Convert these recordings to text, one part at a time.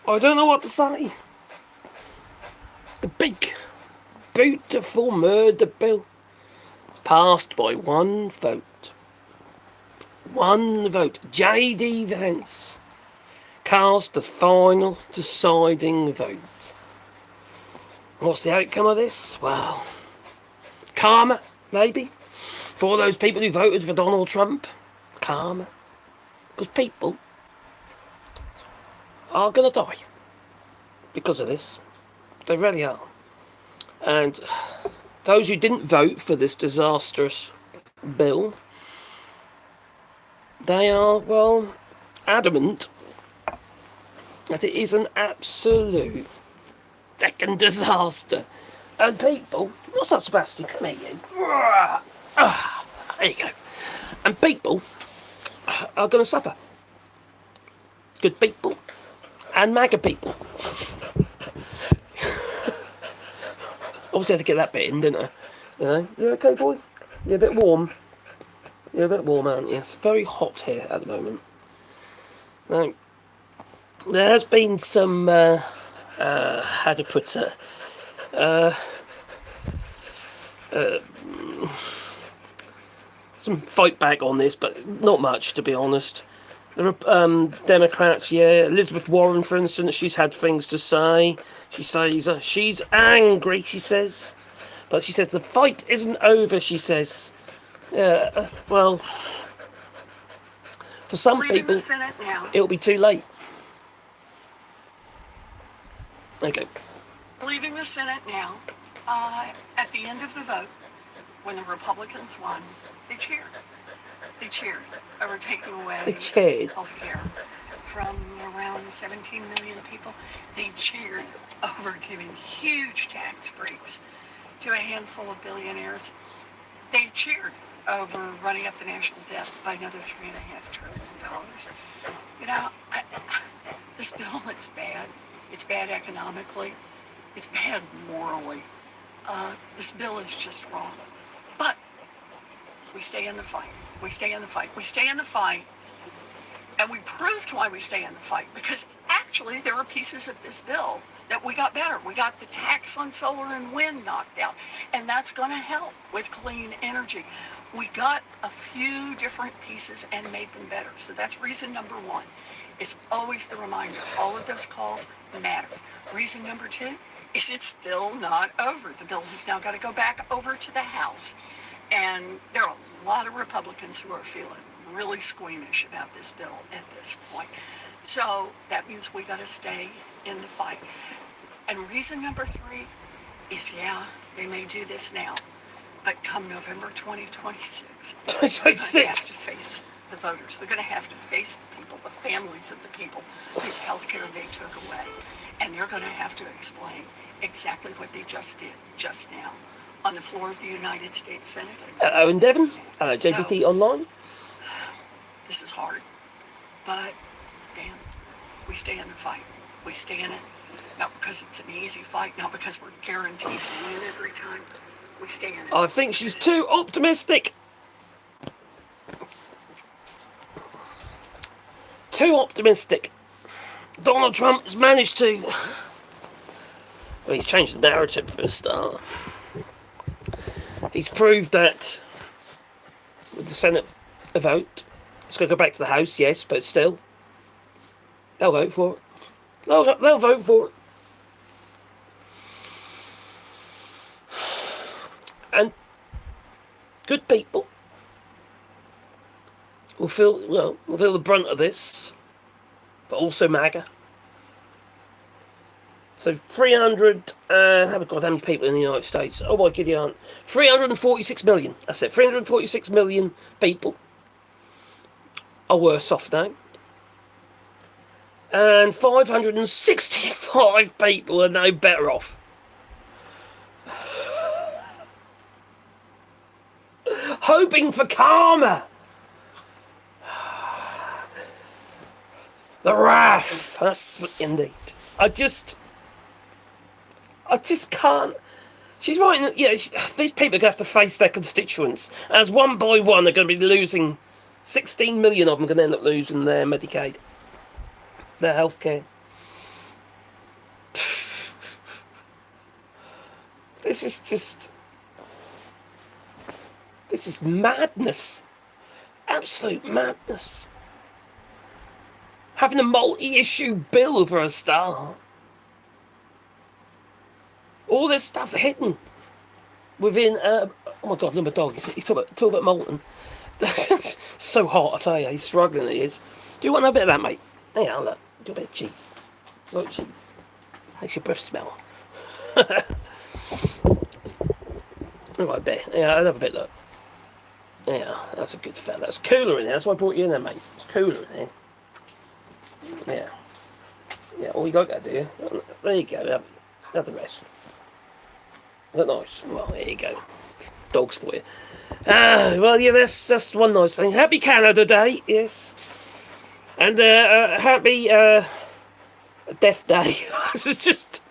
I don't know what to say. The big, beautiful murder bill passed by one vote. One vote. J.D. Vance cast the final deciding vote. What's the outcome of this? Well, karma, maybe, for all those people who voted for Donald Trump. Karma. Because people are going to die because of this. They really are. And those who didn't vote for this disastrous bill, they are, well, adamant that it is an absolute second disaster. And people, what's up, Sebastian? Come here, you. There you go. And people are going to suffer. Good people and MAGA people. Obviously, I had to get that bit in, didn't I? You know, you okay, boy? You're a bit warm. You're a bit warm, aren't you? It's very hot here at the moment. Now, there has been some, how to put it, some fight back on this, but not much, to be honest. The Democrats, yeah, Elizabeth Warren, for instance, she's had things to say. She says she's angry, she says. But she says the fight isn't over, she says. Well, for some people, it'll be too late. Okay. Leaving the Senate now, at the end of the vote, when the Republicans won, they cheered. They cheered over taking away health care from around 17 million people. They cheered over giving huge tax breaks to a handful of billionaires. They cheered over running up the national debt by another $3.5 trillion. You know, this bill is bad. It's bad economically. It's bad morally. This bill is just wrong. But we stay in the fight. We stay in the fight. We stay in the fight. And we proved why we stay in the fight. Because actually there are pieces of this bill that we got better. We got the tax on solar and wind knocked out. And that's going to help with clean energy. We got a few different pieces and made them better. So that's reason number one. It's always the reminder. All of those calls matter. Reason number two is it's still not over. The bill has now got to go back over to the House. And there are a lot of Republicans who are feeling really squeamish about this bill at this point. So that means we got to stay in the fight. And reason number three is, yeah, they may do this now, but come November 2026, they're going to have to face the voters. They're going to have to face the people, the families of the people whose health care they took away. And they're going to have to explain exactly what they just did just now on the floor of the United States Senate. Owen Devon, JPT Online. This is hard, but damn, we stay in the fight. We stay in it, not because it's an easy fight, not because we're guaranteed to win every time. We stay in it. I think she's too optimistic. Too optimistic. Donald Trump has managed to... Well, he's changed the narrative for a start. He's proved that with the Senate vote, it's going to go back to the House, yes, but still, they'll vote for it. They'll vote for it. And good people will feel the brunt of this, but also MAGA. So 300, how many people in the United States? Oh my giddy aunt. 346 million. That's it. 346 million people are worse off now. And 565 people are now better off. Hoping for karma. The wrath. That's what, indeed. I just can't. She's right. These people are going to have to face their constituents. As one by one, they're going to be losing. 16 million of them are going to end up losing their Medicaid, their health care. This is just... This is madness. Absolute madness. Having a multi-issue bill for a start. All this stuff hidden within... oh my God, look at my dog. He's talking about molten. So hot, I tell you. He's struggling, he is. Do you want a bit of that, mate? Hang on, look. Do a bit of cheese. You like cheese? Makes your breath smell. Right, a bit. Yeah, I'll have a bit, look. Yeah, that's a good fella. That's cooler in there. That's why I brought you in there, mate. It's cooler in there. Yeah. Yeah, all you got to do. There you go. Have the rest. Is that nice? Well, there you go. Dogs for you. Well, yeah, that's one nice thing. Happy Canada Day, yes. And happy Death Day. It's just...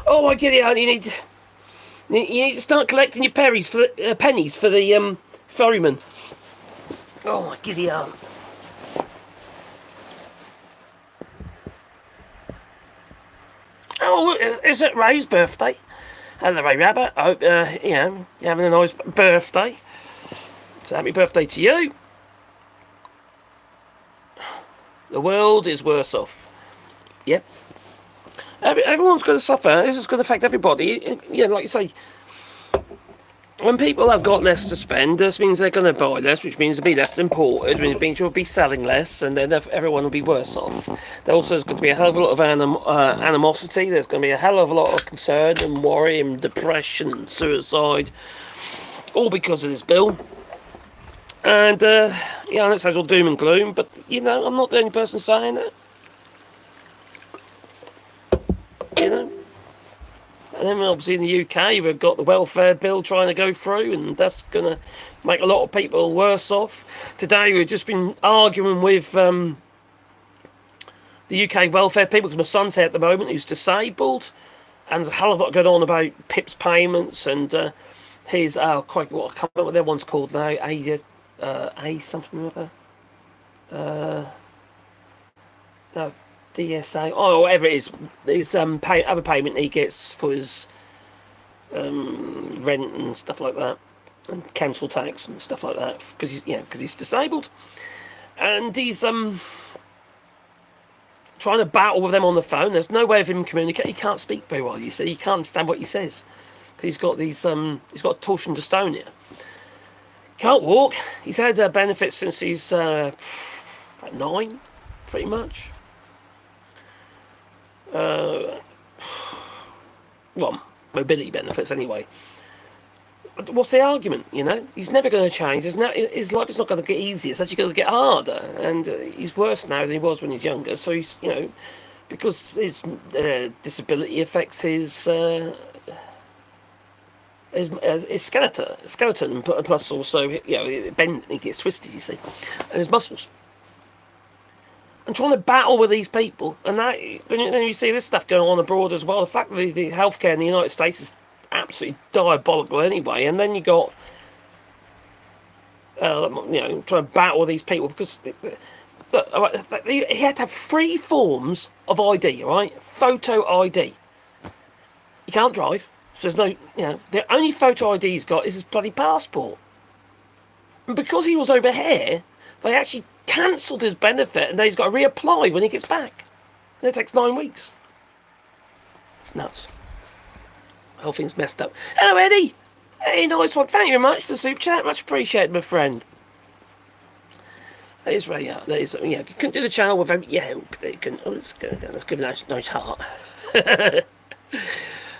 Oh, my giddy aunt, you need to start collecting your pennies for the ferryman. Oh, my giddy aunt. Oh, is it Ray's birthday? Hello, Ray Rabbit. I hope you're having a nice birthday. So happy birthday to you. The world is worse off. Yep. Everyone's going to suffer. This is going to affect everybody. Yeah, like you say, when people have got less to spend, this means they're going to buy less, which means they'll be less imported, which means they'll be selling less, and then everyone will be worse off. There also is going to be a hell of a lot of animosity. There's going to be a hell of a lot of concern and worry and depression and suicide, all because of this bill. And, yeah, it says all doom and gloom, but, you know, I'm not the only person saying that. You know? And then obviously in the UK we've got the welfare bill trying to go through, and that's going to make a lot of people worse off. Today we've just been arguing with the UK welfare people, because my son's here at the moment, who's disabled, and there's a hell of a lot going on about PIP's payments and his, quite what I can't remember what their one's called now, A something or other. No. DSA, or whatever it is, his other payment he gets for his rent and stuff like that, and council tax and stuff like that, because he's disabled, and he's trying to battle with them on the phone. There's no way of him communicating. He can't speak very well. You see, he can't understand what he says because he's got these he's got torsion dystonia. Can't walk. He's had benefits since he's about 9, pretty much. Well, mobility benefits anyway. But what's the argument? You know, he's never going to change. His life is not going to get easier. It's actually going to get harder, and he's worse now than he was when he was younger. So he's, you know, because his disability affects his skeleton, plus also, you know, he gets twisted. You see, and his muscles. And trying to battle with these people, and that then you see this stuff going on abroad as well. The fact that the healthcare in the United States is absolutely diabolical anyway, and then you got trying to battle with these people because look, he had to have 3 forms of ID, right? Photo ID. He can't drive, so there's no, the only photo ID he's got is his bloody passport. And because he was over here, they actually cancelled his benefit, and then he's got to reapply when he gets back. And it takes 9 weeks. It's nuts. The whole thing's messed up. Hello, Eddie. Hey, nice one. Thank you very much for the super chat. Much appreciated, my friend. That is right. Yeah, that is. Yeah, you couldn't do the channel without your help. You can. Oh, let's give a nice heart.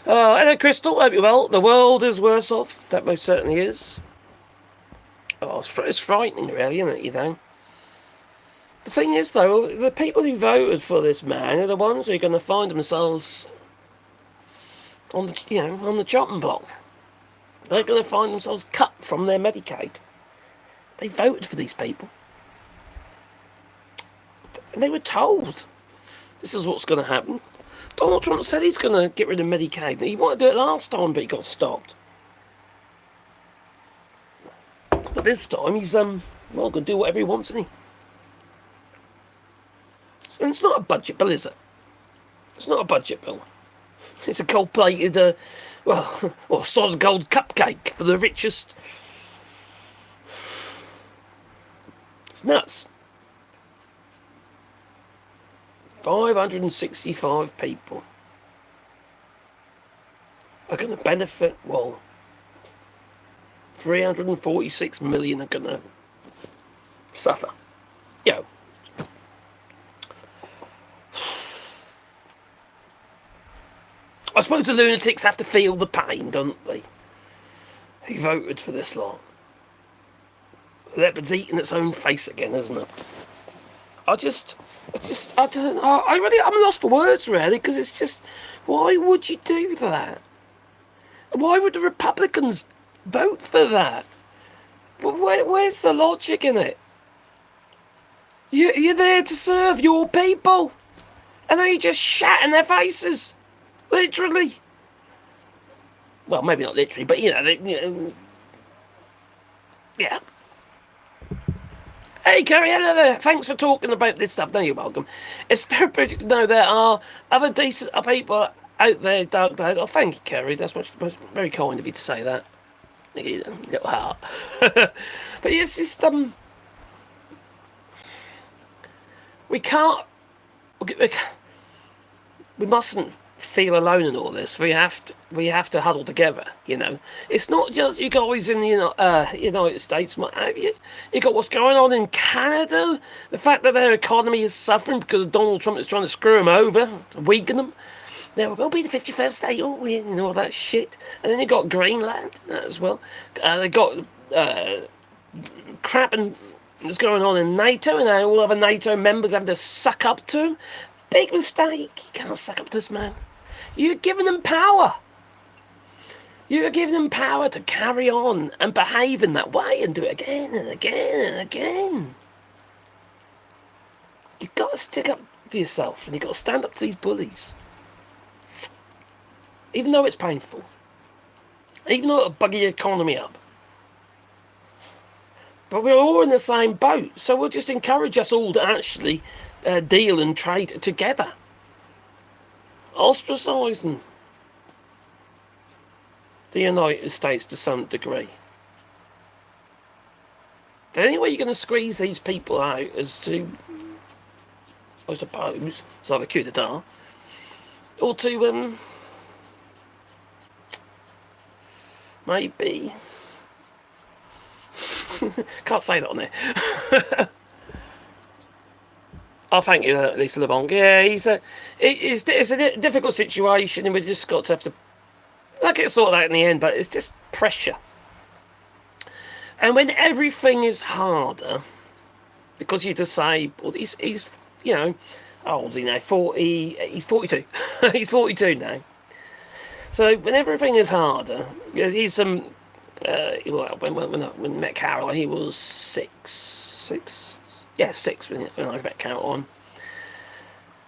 Oh, hello, Crystal. Hope you're well. The world is worse off. That most certainly is. Oh, it's frightening, really, isn't it? You know. The thing is, though, the people who voted for this man are the ones who are going to find themselves on the chopping block. They're going to find themselves cut from their Medicaid. They voted for these people, and they were told this is what's going to happen. Donald Trump said he's going to get rid of Medicaid. He wanted to do it last time, but he got stopped. But this time he's going to do whatever he wants, isn't he? And it's not a budget bill, is it? It's not a budget bill. It's a gold-plated Well, or solid gold cupcake for the richest. It's nuts. 565 people are going to benefit. Well, 346 million are going to suffer. Yo. I suppose the lunatics have to feel the pain, don't they? Who voted for this lot? The leopard's eating its own face again, isn't it? I don't know. I'm lost for words, really, because it's just, why would you do that? Why would the Republicans vote for that? Where's the logic in it? You're there to serve your people, and then you just shat in their faces, literally. Well, maybe not literally, but yeah. Hey, Kerry, hello there. Thanks for talking about this stuff. No, you're welcome. It's therapeutic to know there are other decent people out there, dark days. Oh, thank you, Kerry. That's much very kind of you to say that. Little heart. But it's just, we can't, we mustn't feel alone in all this. We have to huddle together, you know. It's not just you guys in the United States, what have you. You got what's going on in Canada. The fact that their economy is suffering because Donald Trump is trying to screw them over, weaken them. Now we'll be the 51st state, all that shit. And then you got Greenland as well. They got crap that's going on in NATO, and now all other NATO members have to suck up to him. Big mistake. You can't suck up to this man. You're giving them power. You're giving them power to carry on and behave in that way and do it again and again and again. You've got to stick up for yourself, and you've got to stand up to these bullies. Even though it's painful. Even though it'll buggy your economy up. But we're all in the same boat, so we'll just encourage us all to actually deal and trade together. Ostracising the United States to some degree. The only way you're going to squeeze these people out is to, I suppose, it's either coup d'etat, or to, maybe, can't say that on there. Oh, thank you, Lisa LeBon. Yeah, it's a difficult situation, and we've just got to have to get sorted out in the end, but it's just pressure. And when everything is harder, because you're disabled, he's how old is he now? 40, he's 42. He's 42 now. So when everything is harder, he's when I met Carol, he was six when I met Carol on.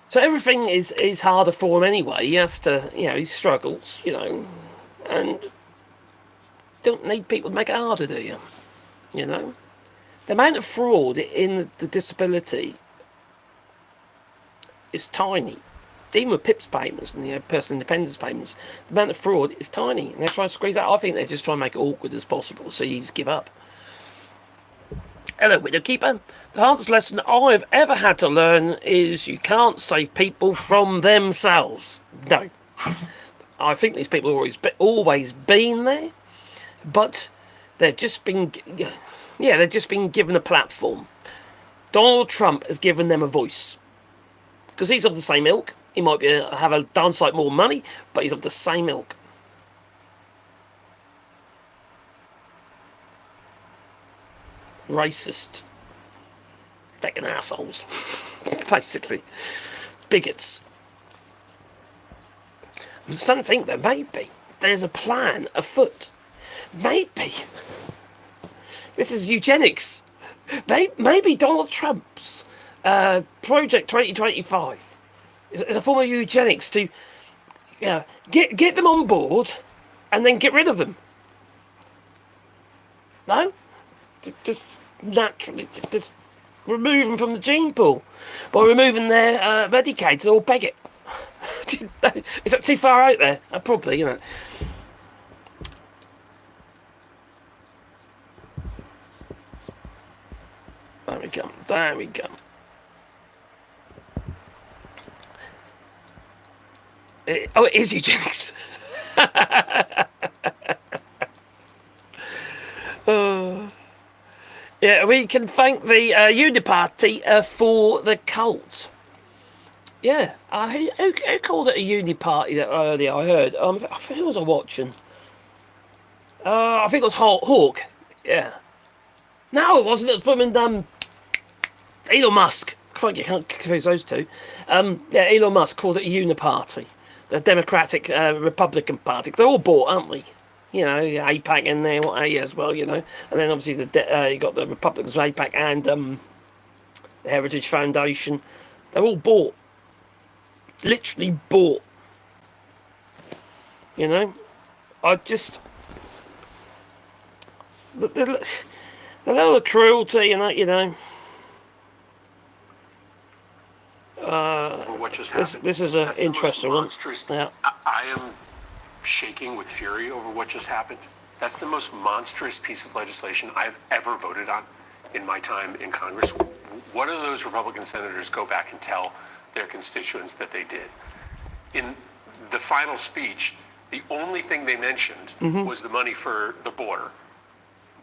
So everything is harder for him anyway. He has to, he struggles, and don't need people to make it harder, do you? The amount of fraud in the disability is tiny. Even with PIPS payments and personal independence payments, the amount of fraud is tiny, and they're trying to squeeze that. I think they're just trying to make it awkward as possible, so you just give up. Hello, Widowkeeper. The hardest lesson I've ever had to learn is you can't save people from themselves. No. I think these people have always been there, but they've just been given a platform. Donald Trump has given them a voice. Because he's of the same ilk. He might have a darn sight more money, but he's of the same ilk. Racist. Fucking assholes. Basically. Bigots. I'm starting to think that maybe there's a plan afoot. Maybe. This is eugenics. Maybe Donald Trump's Project 2025 is a form of eugenics to get them on board and then get rid of them. No? Just naturally, just remove them from the gene pool by removing their Medicaid or beg it. Is that too far out there? Probably, There we go. There we go. It is eugenics. Yeah, we can thank the Uniparty for the cult. Yeah, who called it a Uniparty that earlier I heard? I think who was I watching? I think it was Hawk. Yeah. No, it wasn't. It was blooming Elon Musk. Crikey, I can't confuse those two. Yeah, Elon Musk called it a Uniparty. The Democratic Republican Party. They're all bought, aren't they? You know, AIPAC in there, what as well, you know. And then obviously you got the Republicans of AIPAC and the Heritage Foundation. They're all bought. Literally bought. You know? I just... The level of cruelty and that, you know... what just happened. This is an interesting one. Yeah. I am shaking with fury over what just happened. That's the most monstrous piece of legislation I've ever voted on in my time in Congress. What do those Republican senators go back and tell their constituents that they did? In the final speech, the only thing they mentioned was the money for the border.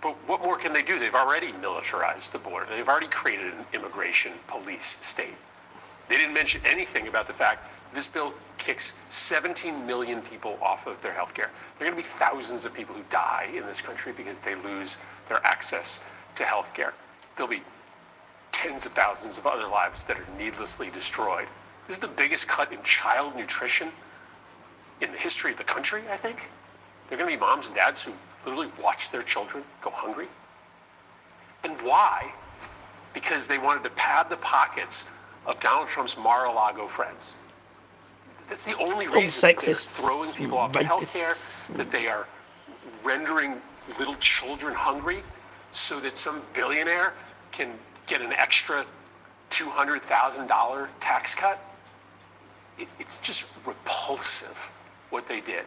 But what more can they do? They've already militarized the border. They've already created an immigration police state. They didn't mention anything about the fact this bill kicks 17 million people off of their health care. There are going to be thousands of people who die in this country because they lose their access to health care. There'll be tens of thousands of other lives that are needlessly destroyed. This is the biggest cut in child nutrition in the history of the country, I think. There are going to be moms and dads who literally watch their children go hungry. And why? Because they wanted to pad the pockets of Donald Trump's Mar-a-Lago friends. That's the only reason that they're throwing people off health care, that they are rendering little children hungry so that some billionaire can get an extra $200,000 tax cut. It's just repulsive what they did.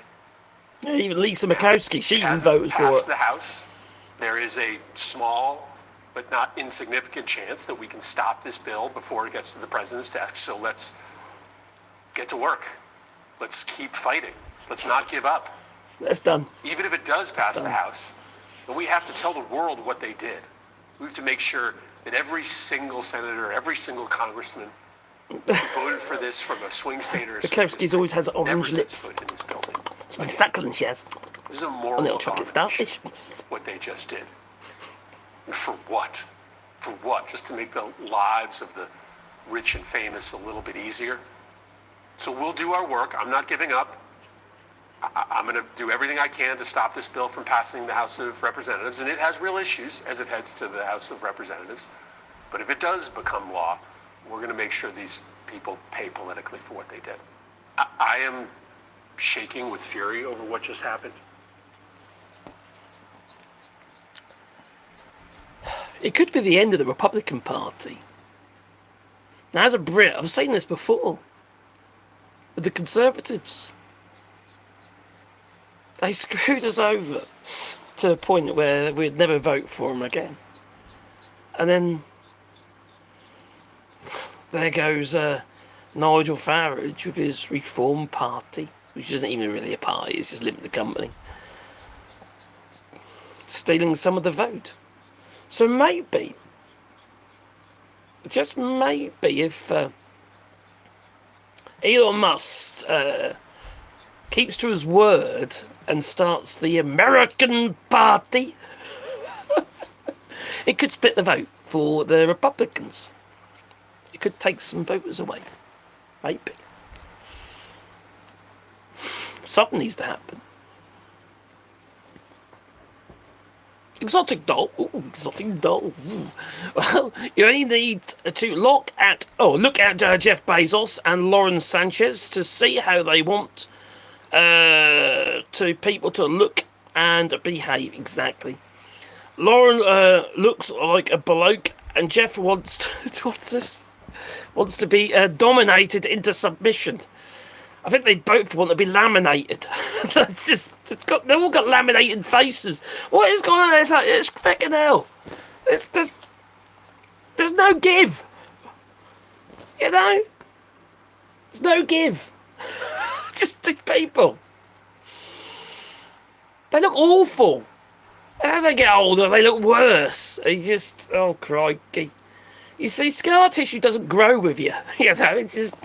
Yeah, even Lisa Murkowski, she even voted for it. The House. There is a small but not insignificant chance that we can stop this bill before it gets to the president's desk. So let's get to work. Let's keep fighting. Let's not give up. That's done. Even if it does pass the House, then we have to tell the world what they did. We have to make sure that every single senator, every single congressman who voted for this from a swing state or a Murkowski's always has orange lips. foot in this building. It's succulent, she has. This is a moral chocolate starfish. What they just did. For what? For what? Just to make the lives of the rich and famous a little bit easier? So we'll do our work. I'm not giving up. I'm going to do everything I can to stop this bill from passing the House of Representatives. And it has real issues as it heads to the House of Representatives. But if it does become law, we're going to make sure these people pay politically for what they did. I am shaking with fury over what just happened. It could be the end of the Republican Party. Now, as a Brit, I've seen this before. With the Conservatives. They screwed us over to a point where we'd never vote for them again. And then there goes Nigel Farage with his Reform Party, which isn't even really a party, it's just limited company, stealing some of the vote. So maybe, just maybe, if Elon Musk keeps to his word and starts the American Party, it could split the vote for the Republicans. It could take some voters away. Maybe. Something needs to happen. Exotic doll. Ooh, exotic doll. Ooh. Well, you only need to look at Jeff Bezos and Lauren Sanchez to see how they want to people to look and behave exactly. Lauren looks like a bloke, and Jeff wants to be dominated into submission. I think they both want to be laminated. They've all got laminated faces. What is going on there? It's freaking hell. There's no give. You know? There's no give. Just these people. They look awful. And as they get older, they look worse. They just, oh crikey. You see, scar tissue doesn't grow with you. You know, it's just,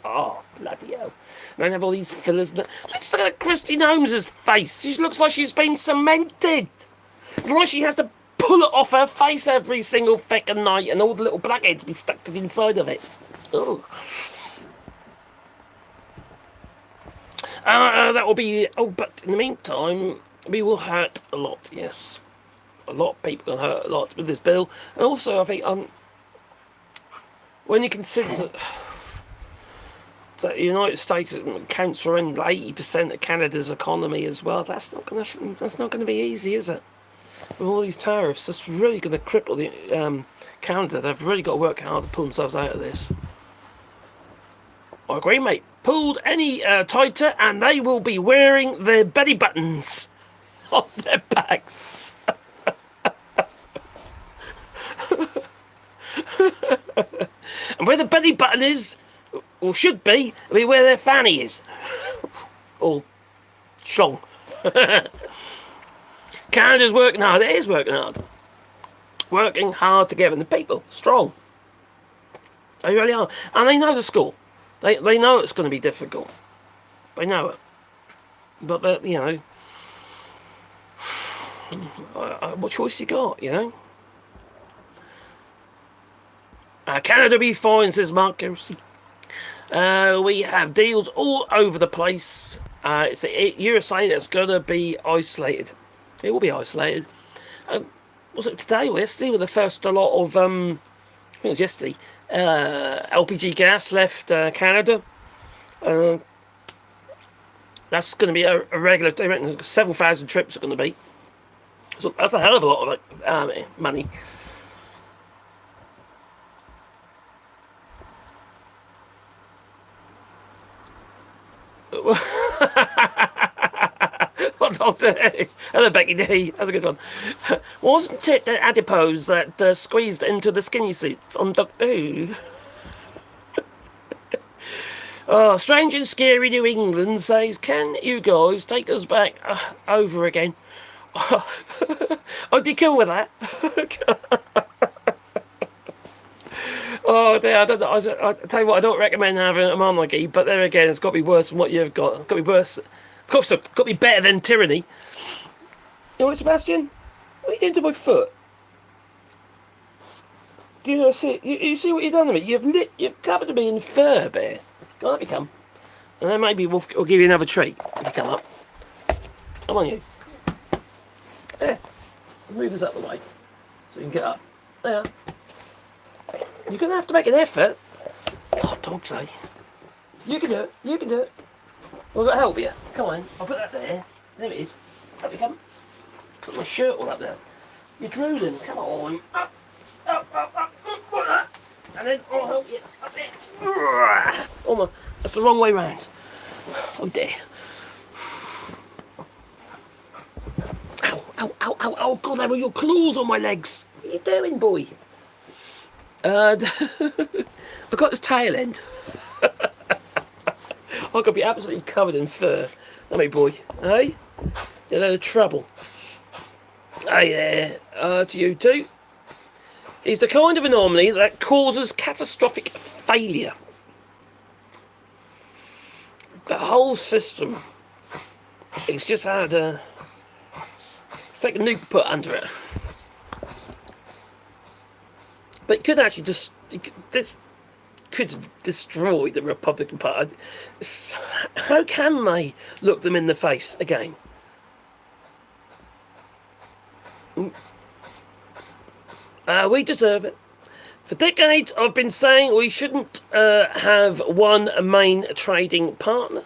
oh, bloody hell. And they have all these fillers. Let's look at Christy Holmes's face. She looks like she's been cemented. It's like she has to pull it off her face every single fucking night and all the little blackheads be stuck to the inside of it. Ugh. That will be... Oh, but in the meantime, we will hurt a lot, yes. A lot of people can hurt a lot with this bill. And also, I think, when you consider that the United States accounts for 80% of Canada's economy as well, that's not going to be easy, is it? With all these tariffs, that's really going to cripple the Canada. They've really got to work hard to pull themselves out of this. I agree, mate. Pulled any tighter, and they will be wearing their belly buttons on their backs. And where the belly button is, or should be where their fanny is. Or schlong. Canada's working hard. It is working hard. Working hard together. And the people, strong. They really are. And they know the score. They know it's going to be difficult. They know it. But, you know, what choice you got, you know? Canada be fine, says Mark Garrison. We have deals all over the place. It's the USA that's going to be isolated. It will be isolated. Was it today or yesterday with the first lot of, I think it was yesterday, LPG gas left Canada. That's going to be a regular, they reckon several thousand trips are going to be. So that's a hell of a lot of money. What Doctor Who? Hello, Becky D. That's a good one. Wasn't it the adipose that squeezed into the skinny suits on Doctor Who? Oh, Strange and Scary New England says, can you guys take us back over again? I'd be cool with that. Oh dear, I tell you what, I don't recommend having a monarchy, but there again, it's got to be worse than what you've got. It's got to be worse. It's got to be better than tyranny. You know what, Sebastian? What are you doing to my foot? Do you know? You see what you've done to me? You've covered me in fur, bear. Go on, let me come, and then maybe we'll give you another treat if you come up. Come on, you. There. Move this up the way so you can get up. There. You're going to have to make an effort. God, don't say. You can do it. You can do it. I've got to help you. Come on. I'll put that there. There it is. Up you come. Put my shirt all up there. You're drooling. Come on. Up. Up, up, up. Put that. And then I'll help you. Up there. Oh my. That's the wrong way round. Oh dear. Ow, ow, ow, ow, ow. God, there were your claws on my legs. What are you doing, boy? I've got this tail end. I could be absolutely covered in fur. Not me, boy. Hey? You're no trouble. Hey there, to you too. He's the kind of anomaly that causes catastrophic failure. The whole system. It's just had a fake nuke put under it. But it could actually this could destroy the Republican Party. How can they look them in the face again? We deserve it. For decades, I've been saying we shouldn't have one main trading partner.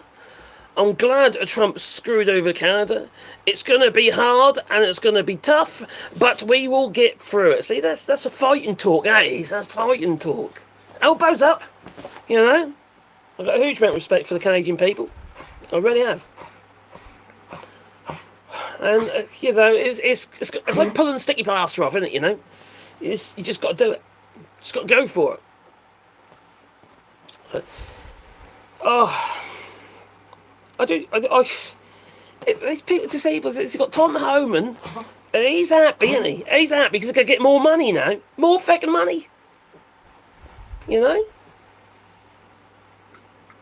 I'm glad Trump screwed over Canada. It's going to be hard and it's going to be tough, but we will get through it. See, that's a fighting talk, eh? That's fighting talk. Elbows up, you know. I've got a huge amount of respect for the Canadian people. I really have. And, you know, it's like pulling sticky plaster off, isn't it, you know? You just got to do it. Just got to go for it. So, these people disabled. He's got Tom Homan, and he's happy, isn't he? He's happy because he's going to get more money now. More fucking money. You know?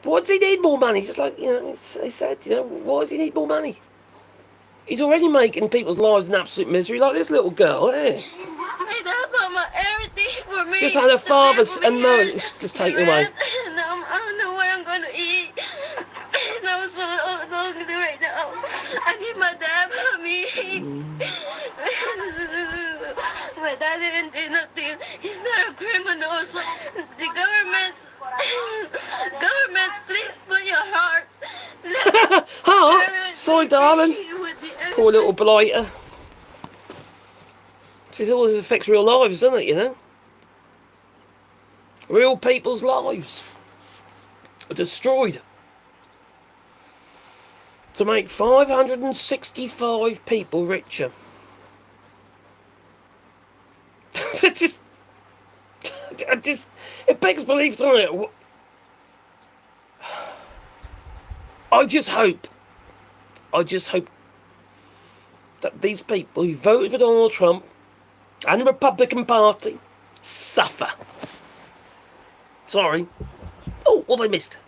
Why does he need more money? Just like, they said, why does he need more money? He's already making people's lives an absolute misery, like this little girl, eh? My dad bought my everything for me. Just had her father's and mother's just taken away. I don't know what I'm going to eat. And I'm so hungry right now. I need my dad for me. My dad didn't do nothing. He's not a criminal. So the government, please put your heart. Heart? Sorry, darling. Poor little blighter. This always affects real lives, doesn't it, Real people's lives are destroyed. To make 565 people richer. it begs belief, doesn't it? I just hope that these people who voted for Donald Trump and the Republican Party suffer. Sorry. Oh, what have I missed?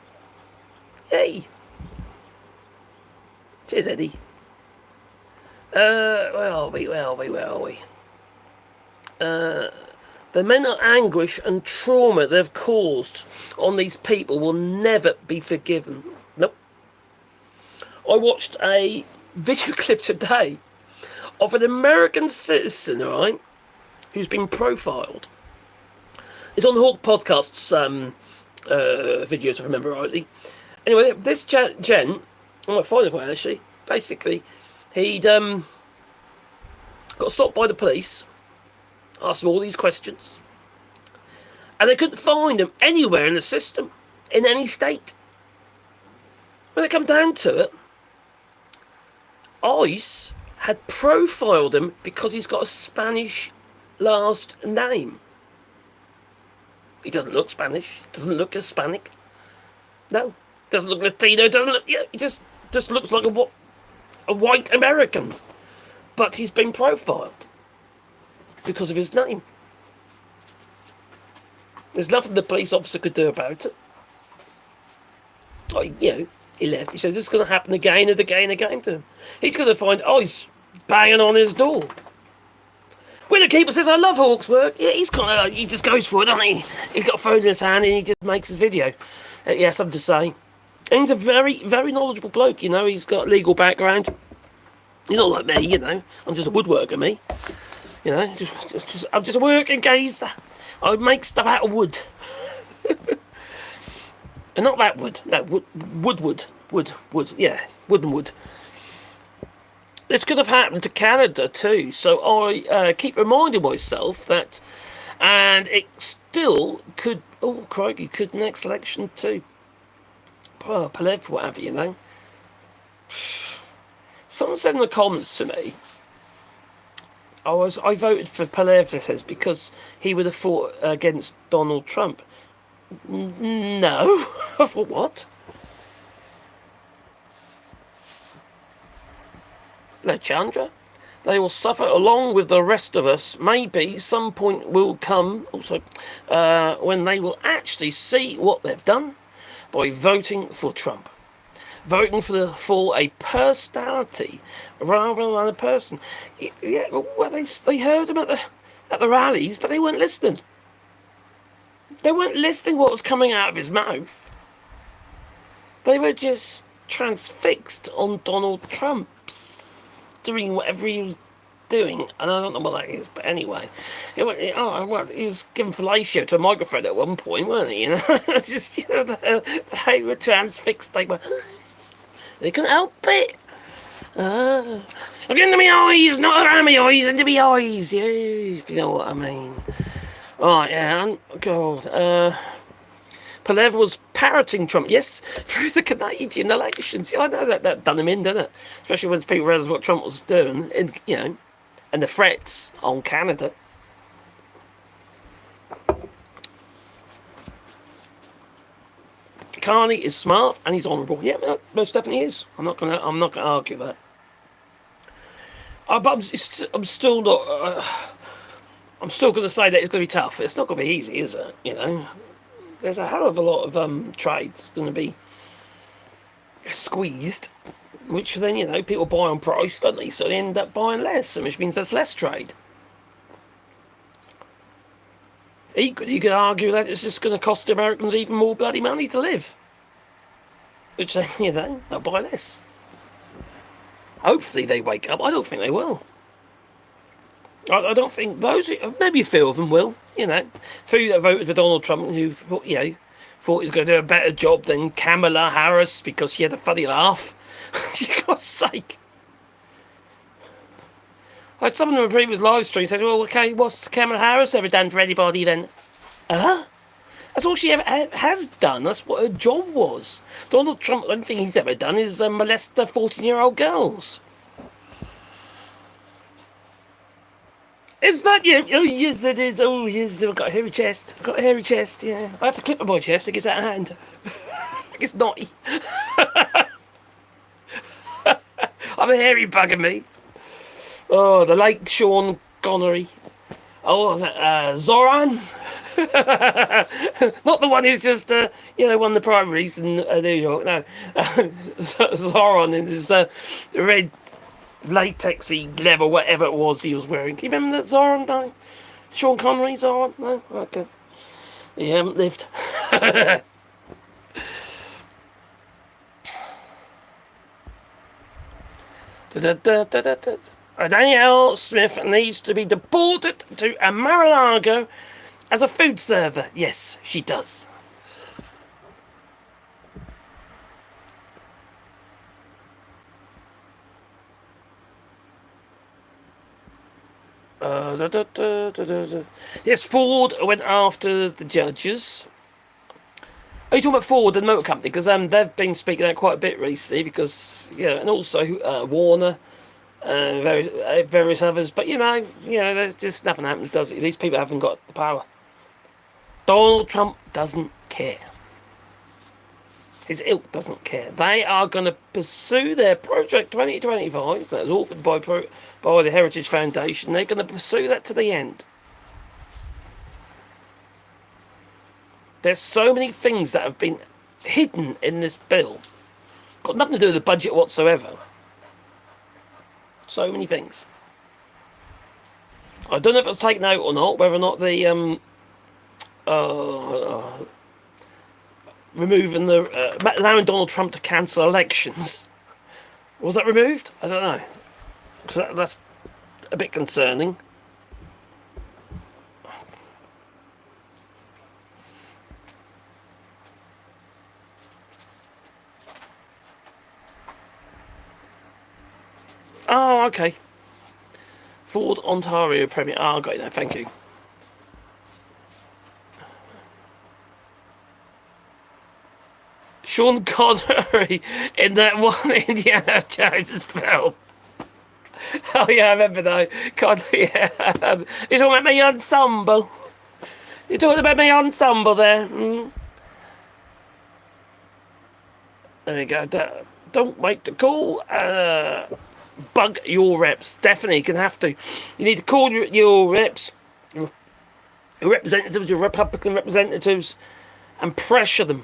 Hey. Cheers, Eddie. Where are we? The mental anguish and trauma they've caused on these people will never be forgiven. Nope. I watched a video clip today of an American citizen, right, who's been profiled. It's on the Hawk Podcast's videos, if I remember rightly. Anyway, this gent, I might find it for you actually. Basically, he'd got stopped by the police, asked him all these questions, and they couldn't find him anywhere in the system, in any state. When it come down to it, ICE had profiled him because he's got a Spanish last name. He doesn't look Spanish, doesn't look Hispanic. No, doesn't look Latino, doesn't look, he just looks like a white American. But he's been profiled because of his name. There's nothing the police officer could do about it. He left. He said, this is going to happen again and again and again to him. He's going to find ICE banging on his door. When the keeper says, I love Hawk's work, he's kind of like, he just goes for it, doesn't he? He's got a phone in his hand and he just makes his video. Something to say. And he's a very, very knowledgeable bloke, he's got a legal background. He's not like me, I'm just a woodworker, me. I'm just a working geezer. I make stuff out of wood. And not that wood. No, wood. Yeah, wood and wood. This could have happened to Canada too. So I keep reminding myself that, and it still could. Oh, crikey, could next election too. Oh, Palev, whatever, Someone said in the comments to me, I voted for Palev, it says, because he would have fought against Donald Trump. No. For what? No, Chandra. They will suffer along with the rest of us. Maybe some point will come also when they will actually see what they've done by voting for Trump. Voting for a personality rather than a person. Yeah, well, they heard him at the rallies, but they weren't listening. They weren't listening what was coming out of his mouth. They were just transfixed on Donald Trump's doing whatever he was doing, and I don't know what that is, but anyway, he was giving fellatio to a microphone at one point, weren't he? It's just they were transfixed. They couldn't help it. Look into my eyes, not around my eyes, into my eyes. Yeah, if you know what I mean. Right, yeah, God. Palev was parroting Trump, yes, through the Canadian elections. I know that done him in, didn't it? Especially when people realised what Trump was doing, and the threats on Canada. Carney is smart and he's honourable. Yeah, most definitely is. I'm not gonna argue that. But I'm still not. I'm still going to say that it's going to be tough. It's not going to be easy, is it? You know, there's a hell of a lot of trades going to be squeezed, which then, you know, people buy on price, don't they? So they end up buying less, which means there's less trade. Equally, you could argue that it's just going to cost the Americans even more bloody money to live, which then, you know, they'll buy less. Hopefully they wake up. I don't think they will. I don't think those, maybe a few of them will, you know. A few that voted for Donald Trump who, you know, thought he was going to do a better job than Kamala Harris because she had a funny laugh. For God's sake. I had someone in a previous live stream said, well, okay, what's Kamala Harris ever done for anybody then? That's all she ever has done. That's what her job was. Donald Trump, the only thing he's ever done is molest 14-year-old girls. Is that you? Oh, yes, it is. Oh, yes, I've got a hairy chest. I've got a hairy chest, yeah. I have to clip my chest. It gets out of hand. It gets knotty. I'm a hairy bugger, me. Oh, the late Sean Connery. Oh, what was that? Zoran? Not the one who's just, you know, won the primaries in New York. No. Zoran in his red latexy leather, whatever it was he was wearing. Can you remember that Zoran? No? Sean Connery, Zoran? No? Okay. You haven't lived. Danielle Smith needs to be deported to Mar-a-Lago as a food server. Yes, she does. Yes, Ford went after the judges. Are you talking about Ford and the motor company? Because they've been speaking out quite a bit recently. Because and also Warner, various others. But you know, there's just nothing happens, does it? These people haven't got the power. Donald Trump doesn't care. His ilk doesn't care. They are going to pursue their Project 2025, that's authored by the Heritage Foundation. They're going to pursue that to the end. There's so many things that have been hidden in this bill. Got nothing to do with the budget whatsoever. So many things. I don't know if it's taken out or not, whether or not the removing allowing Donald Trump to cancel elections. Was that removed? I don't know. Because that's a bit concerning. Oh, okay. Ford Ontario Premier. Oh, I got it now. Thank you. Sean Connery in that one Indiana Jones film. Oh yeah, I remember though. God, yeah. You're talking about my ensemble. You're talking about my ensemble there. There we go. Don't make the call. Bug your reps. Definitely can have to. You need to call your reps, your representatives, your Republican representatives, and pressure them.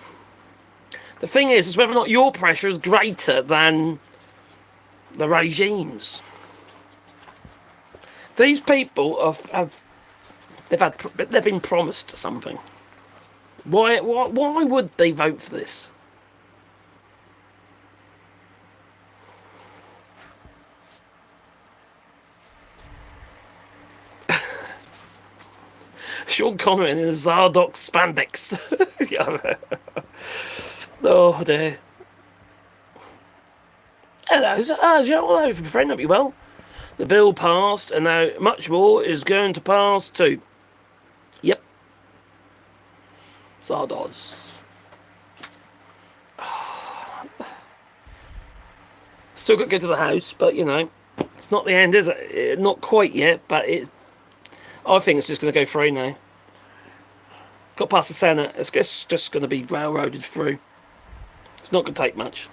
The thing is whether or not your pressure is greater than the regimes. These people they've been promised something. Why would they vote for this? Sean Connery in his Zardox spandex. Oh dear. Hello, my friend, hope you well. The bill passed, and now much more is going to pass too. Yep. Zardoz. Still got to go to the house, but you know, it's not the end, is it? Not quite yet, but I think it's just going to go through now. Got past the Senate. It's just going to be railroaded through. It's not going to take much.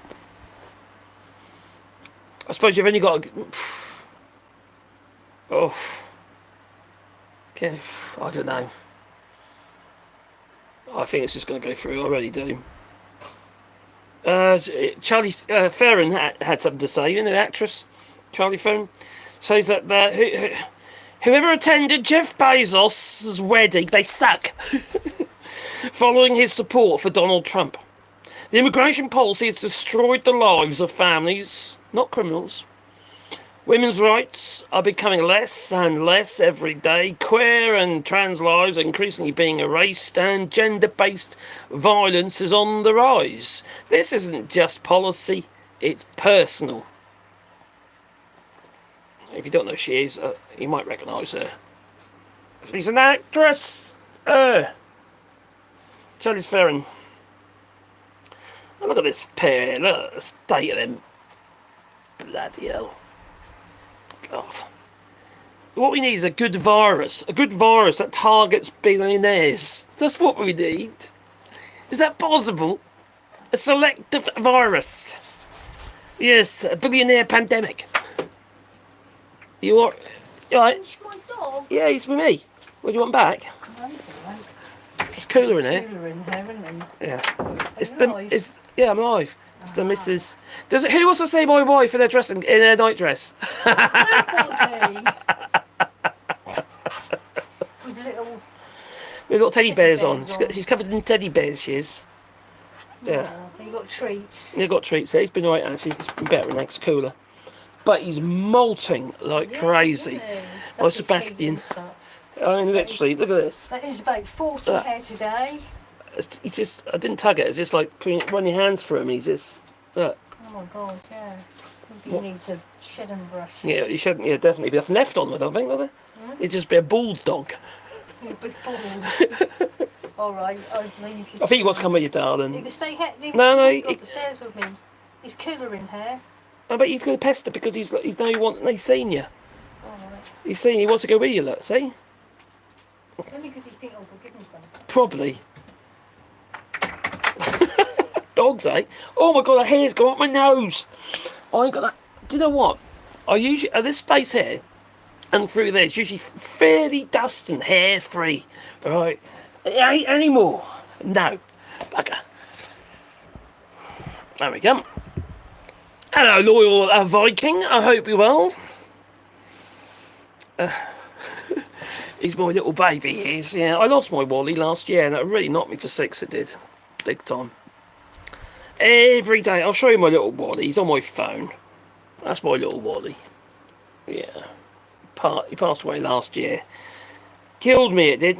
I suppose you've only got to... Oh. Okay, I don't know. I think it's just going to go through. I really do. Charlie Theron had something to say. You know, the actress, Charlie Theron, says that whoever attended Jeff Bezos' wedding, they suck. Following his support for Donald Trump. The immigration policy has destroyed the lives of families, not criminals. Women's rights are becoming less and less every day. Queer and trans lives are increasingly being erased, and gender-based violence is on the rise. This isn't just policy, it's personal. If you don't know who she is, you might recognise her. She's an actress! Charlize Theron. Oh, look at this pair, look at the state of them. Bloody hell. God. What we need is a good virus that targets billionaires. That's what we need. Is that possible? A selective virus. Yes, a billionaire pandemic. You all right? It's my dog. Yeah, he's with me. What do you want back? It's cooler in here. Cooler in here, isn't he? Yeah. It's the. Yeah, I'm live. It's the Mrs. Who wants to see my wife in her dressing in her nightdress? With little teddy bears on. She's covered in teddy bears. She is. Yeah. Oh, you got treats. Yeah, got treats. He's been alright actually. He's been better next cooler, but he's molting like crazy. Oh, Sebastian. I mean, literally, look at this. That is about 40 hair today. It's just, I didn't tug it. It's just like run your hands through him. He's just, look. Oh my god, yeah. He needs a shed and brush. Yeah, you shouldn't. Yeah, definitely be nothing left on him. I don't think, will there? He'd just be a bald dog. You're a big bald. All right, I'll leave you. I think you want to come with you, darling. You can stay here. No, He got upstairs with me. He's cooler in here. I bet he's going to pester because he's he's seen you. All right. He's seen you. He wants to go with you. Look, see? Only because he thinks I'll give him something. Probably. Dogs, eh? Oh my god, the hair's gone up my nose. I ain't got that. Do you know what? I usually at this space here and through there, it's usually fairly dust and hair free. Right? It ain't anymore. No. Bugger. There we go. Hello, loyal Viking. I hope you're well. He's my little baby, he is. Yeah, I lost my Wally last year and that really knocked me for six, it did. Big time. Every day, I'll show you my little Wally. He's on my phone. That's my little Wally. Yeah. He passed away last year. Killed me, it did.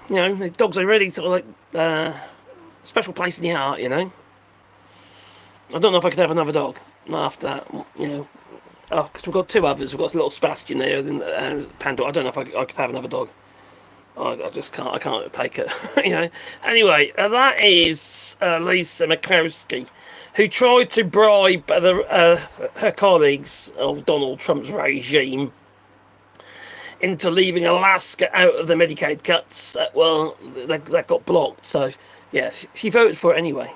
You know, the dogs are really sort of like special place in the heart, you know. I don't know if I could have another dog after that, you know. Oh, because we've got two others. We've got a little Sebastian there and Pandora. I don't know if I could have another dog. I just can't. I can't take it. You know. Anyway, that is Lisa Murkowski, who tried to bribe her colleagues of Donald Trump's regime into leaving Alaska out of the Medicaid cuts. Well, that got blocked. So, yeah, she voted for it anyway.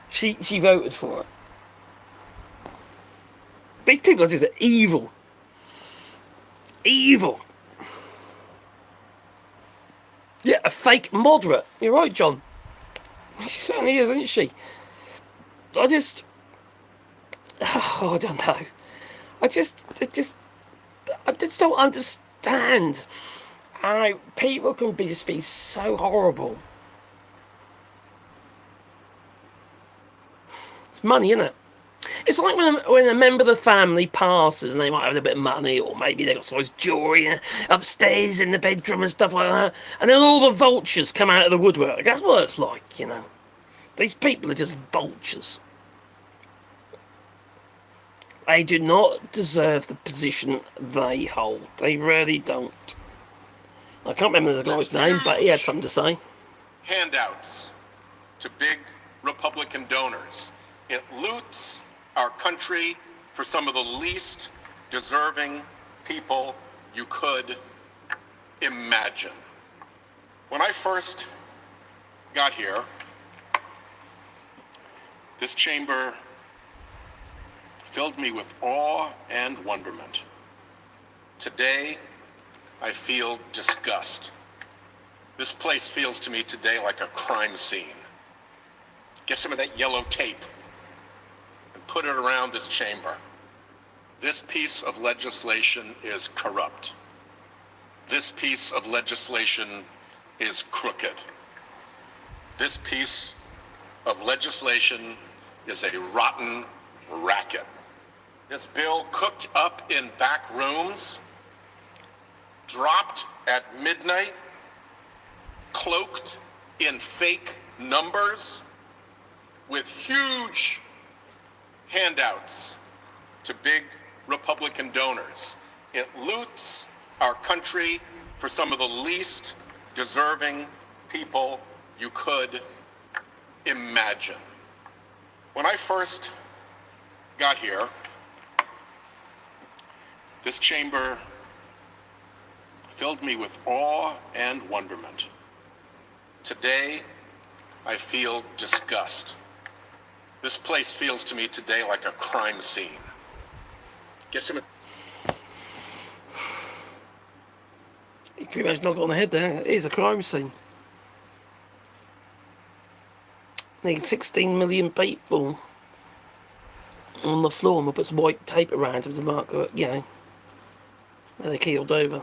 She voted for it. These people are just evil. Evil. Yeah, a fake moderate. You're right, John. She certainly is, isn't she? I just don't know. I just don't understand how people can just be so horrible. It's money, isn't it? It's like when a member of the family passes and they might have a bit of money, or maybe they've got some nice jewellery upstairs in the bedroom and stuff like that, and then all the vultures come out of the woodwork. That's what it's like, you know. These people are just vultures. They do not deserve the position they hold. They really don't. I can't remember the guy's name, but he had something to say. Handouts to big Republican donors. It loots our country for some of the least deserving people you could imagine. When I first got here, this chamber filled me with awe and wonderment. Today, I feel disgust. This place feels to me today like a crime scene. Get some of that yellow tape and put it around this chamber. This piece of legislation is corrupt. This piece of legislation is crooked. This piece of legislation is a rotten racket. This bill cooked up in back rooms, dropped at midnight, cloaked in fake numbers, with huge handouts to big Republican donors. It loots our country for some of the least deserving people you could imagine. When I first got here, this chamber filled me with awe and wonderment. Today, I feel disgust. This place feels to me today like a crime scene. Get some. You pretty much knocked it on the head there. It is a crime scene. Need 16 million people on the floor, and we'll put some white tape around them to mark, you know, where they keeled over.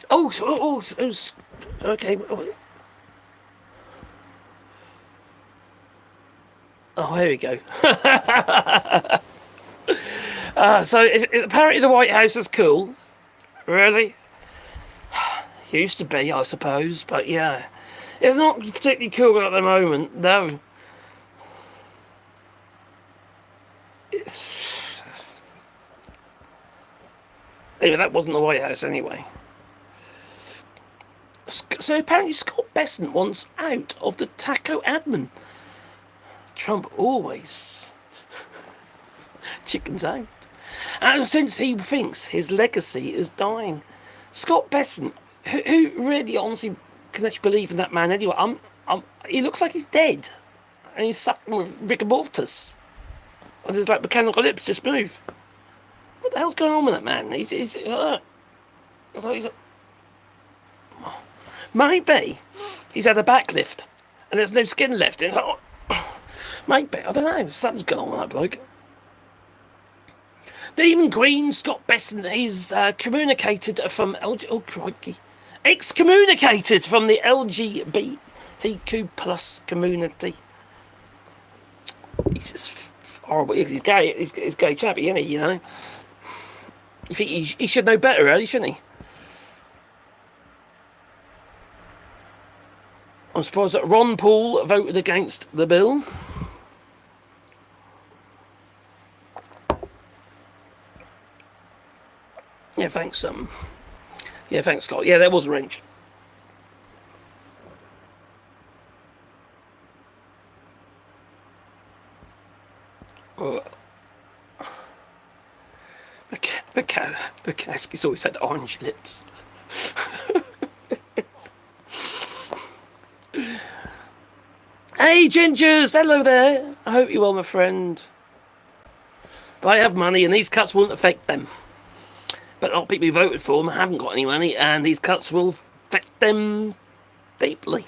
Okay. Oh, here we go. So apparently the White House is cool. Really? Used to be, I suppose, but yeah. It's not particularly cool at the moment, no. Anyway, that wasn't the White House anyway. So apparently Scott Bessent wants out of the taco admin. Trump always chickens out. And since he thinks his legacy is dying. Scott Bessent, who really honestly can actually believe in that man anyway? He looks like he's dead. And he's sucking with rigor mortis. And there's like mechanical lips just move. What the hell's going on with that man? Maybe he's had a back lift and there's no skin left. It's like, maybe, I don't know, something's going on with that bloke. Demon Queen Scott Bessent is excommunicated from the LGBTQ plus community. He's just horrible. He's gay. He's gay chappy, isn't he? You know. You think he should know better, really, shouldn't he? I'm surprised that Ron Paul voted against the bill. Yeah, thanks, yeah, thanks, Scott. Yeah, there was a range. Bukowski's always had orange lips. Hey, Gingers! Hello there! I hope you're well, my friend. They have money and these cuts won't affect them. But a lot of people who voted for them haven't got any money, and these cuts will affect them deeply,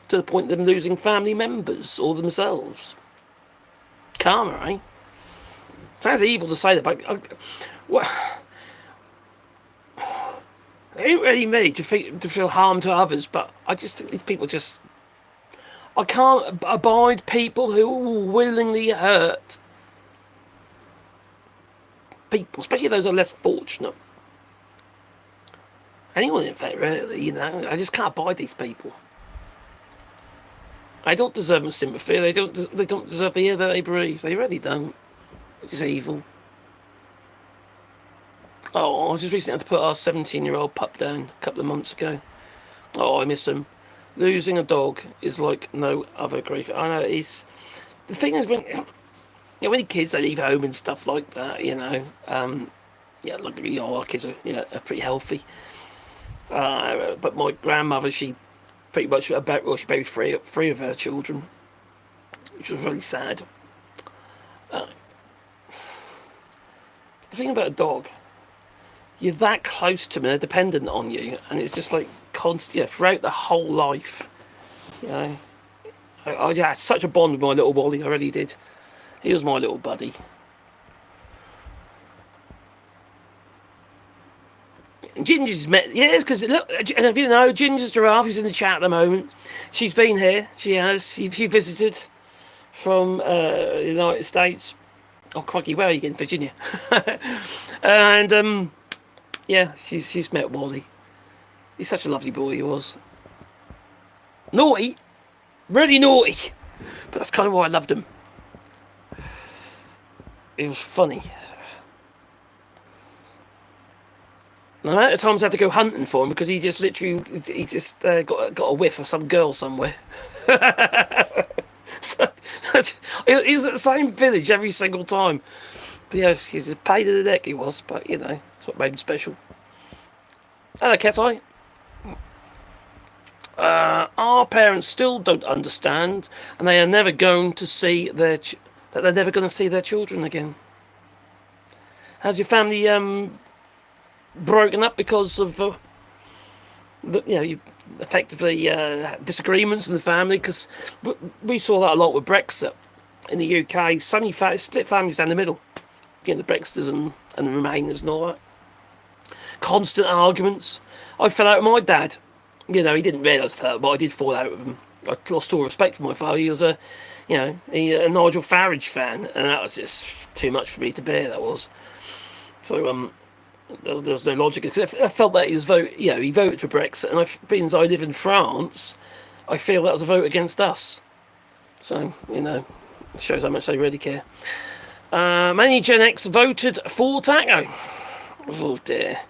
to the point of them losing family members or themselves. Karma, eh? Sounds evil to say that, but it ain't really me to feel harm to others, but I just think these people just... I can't abide people who willingly hurt people, especially those who are less fortunate. Anyone, in fact, really, you know. I just can't abide these people. They don't deserve my sympathy. They don't deserve the air that they breathe. They really don't. It's just evil. Oh, I just recently had to put our 17-year-old pup down a couple of months ago. Oh, I miss him. Losing a dog is like no other grief. I know it's... The thing is, when kids, they leave home and stuff like that, you know. Yeah, luckily all our kids are pretty healthy. But my grandmother, she pretty much she buried three of her children, which was really sad. The thing about a dog, you're that close to them, they're dependent on you, and it's just like constant, throughout the whole life. You know, I had such a bond with my little Wally, I really did. He was my little buddy. Ginger's met, yes, because look, and if you know, Ginger's giraffe is in the chat at the moment. She's been here. She has. She visited from the United States. Oh, crikey, where are you again? Virginia. And yeah, she's met Wally. He's such a lovely boy. He was naughty, really naughty, but that's kind of why I loved him. It was funny. The amount of times I had to go hunting for him because he just literally got a whiff of some girl somewhere. So, he was at the same village every single time. But, yeah, he's a pain in the neck, he was, but you know, that's what made him special. Hello, Cat Eye. Our parents still don't understand, and they are never going to see that they're never going to see their children again. How's your family broken up because of effectively disagreements in the family? Because we saw that a lot with Brexit in the UK. So many split families down the middle. You know, the Brexiters and the Remainers and all that. Constant arguments. I fell out with my dad. You know, he didn't realise I fell out, but I did fall out with him. I lost all respect for my father. He was a Nigel Farage fan, and that was just too much for me to bear. That was. So there was no logic, because I felt that he voted for Brexit, and being as I live in France, I feel that was a vote against us. So, you know, it shows how much they really care. Many Gen X voted for Taco. Oh dear.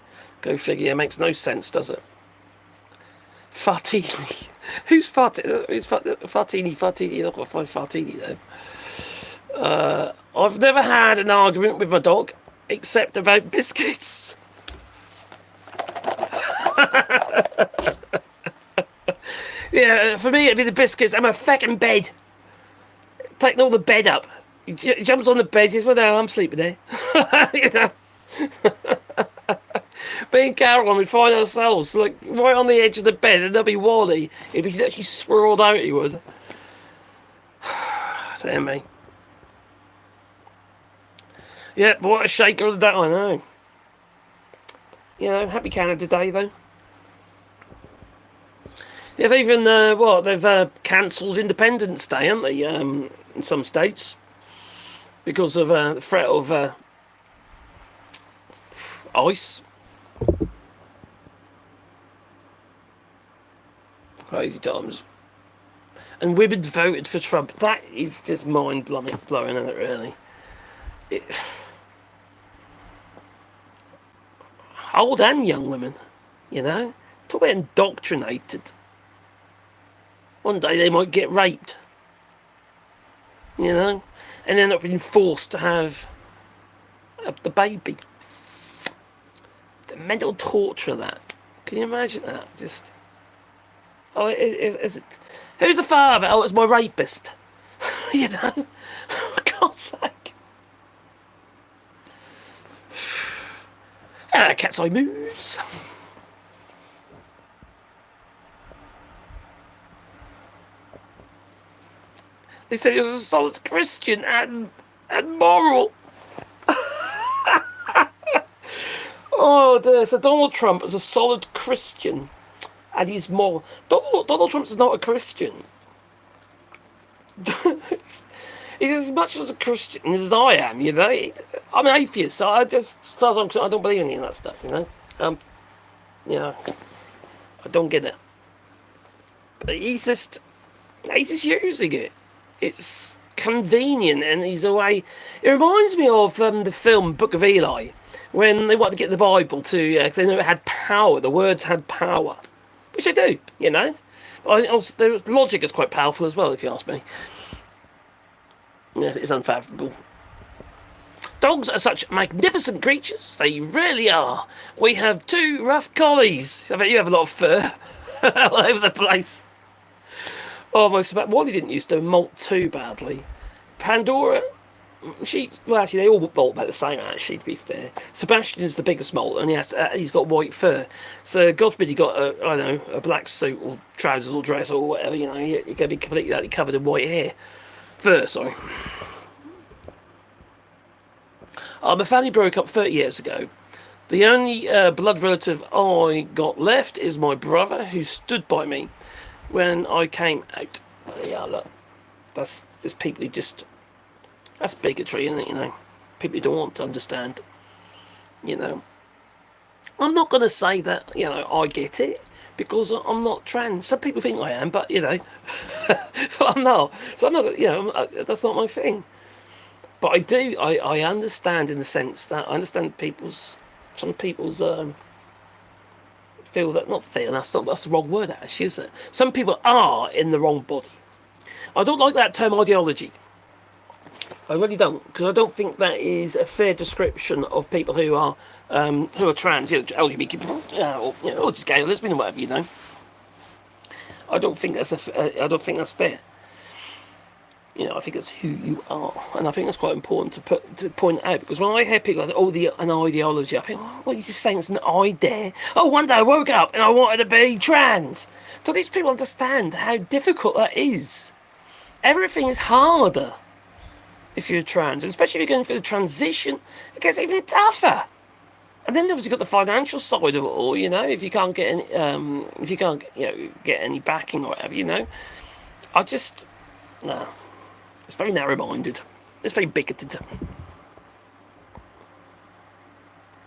Go figure, makes no sense, does it? Fartini. Who's Fartini? Who's Fartini? Fartini. I've got to find Fartini though. I've never had an argument with my dog except about biscuits. Yeah, for me it'd be the biscuits. I'm a fucking bed. Taking all the bed up. He jumps on the bed. He says, "Well, no, I'm sleeping there." You know. Me and Caroline, we'd find ourselves like right on the edge of the bed, and there'd be Wally. He'd be actually swirled out. He would. Damn me. Yeah, but what a shaker of the day, I know. You know, happy Canada Day though. They've even they've cancelled Independence Day, haven't they? In some states because of the threat of ice. Crazy times. And women voted for Trump. That is just mind-blowing, isn't it, really? Old and young women, you know? Talk about indoctrinated. One day they might get raped, you know? And end up being forced to have the baby. The mental torture of that. Can you imagine that? Just... Oh, is it? Who's the father? Oh, it's my rapist. You know? For God's sake. Cat's eye moves. They said he was a solid Christian and moral. Oh dear, so Donald Trump is a solid Christian. And he's more... Donald Trump's not a Christian. He's as much as a Christian as I am, you know. I'm an atheist, so as far as I'm concerned, I don't believe in any of that stuff, you know. You know, I don't get it. But he's just using it. It's convenient, and he's away. It reminds me of the film Book of Eli, when they wanted to get the Bible to, because they knew it had power. The words had power. Which I do, you know. Also, the logic is quite powerful as well, if you ask me. Yeah, it's unfathomable. Dogs are such magnificent creatures. They really are. We have 2 rough collies. I bet you have a lot of fur all over the place. Almost about. Wally didn't used to molt too badly. Pandora, well, actually, they all molt about the same, actually, to be fair. Sebastian's the biggest molt, and he's got white fur. So, God forbid you got, a black suit or trousers or dress or whatever, you're going to be completely covered in white hair. Fur, sorry. My family broke up 30 years ago. The only blood relative I got left is my brother, who stood by me when I came out. Yeah, look, that's just people who just... That's bigotry, isn't it, People who don't want to understand, I'm not going to say that, I get it, because I'm not trans. Some people think I am, but, but I'm not. So I'm not, that's not my thing. But I understand in the sense that I understand some people's feel that, not feel, that's the wrong word actually, is it? Some people are in the wrong body. I don't like that term ideology. I really don't, because I don't think that is a fair description of people who are trans, LGBT, or just gay or lesbian or whatever, I don't think that's fair. I think it's who you are, and I think that's quite important to point out, because when I hear people like, an ideology, I think, well, you're just saying it's an idea. Oh, one day I woke up and I wanted to be trans. Do these people understand how difficult that is? Everything is harder if you're trans, and especially if you're going through the transition, it gets even tougher. And then obviously you've got the financial side of it all, if you can't get any, get any backing or whatever, I just, no. It's very narrow-minded. It's very bigoted.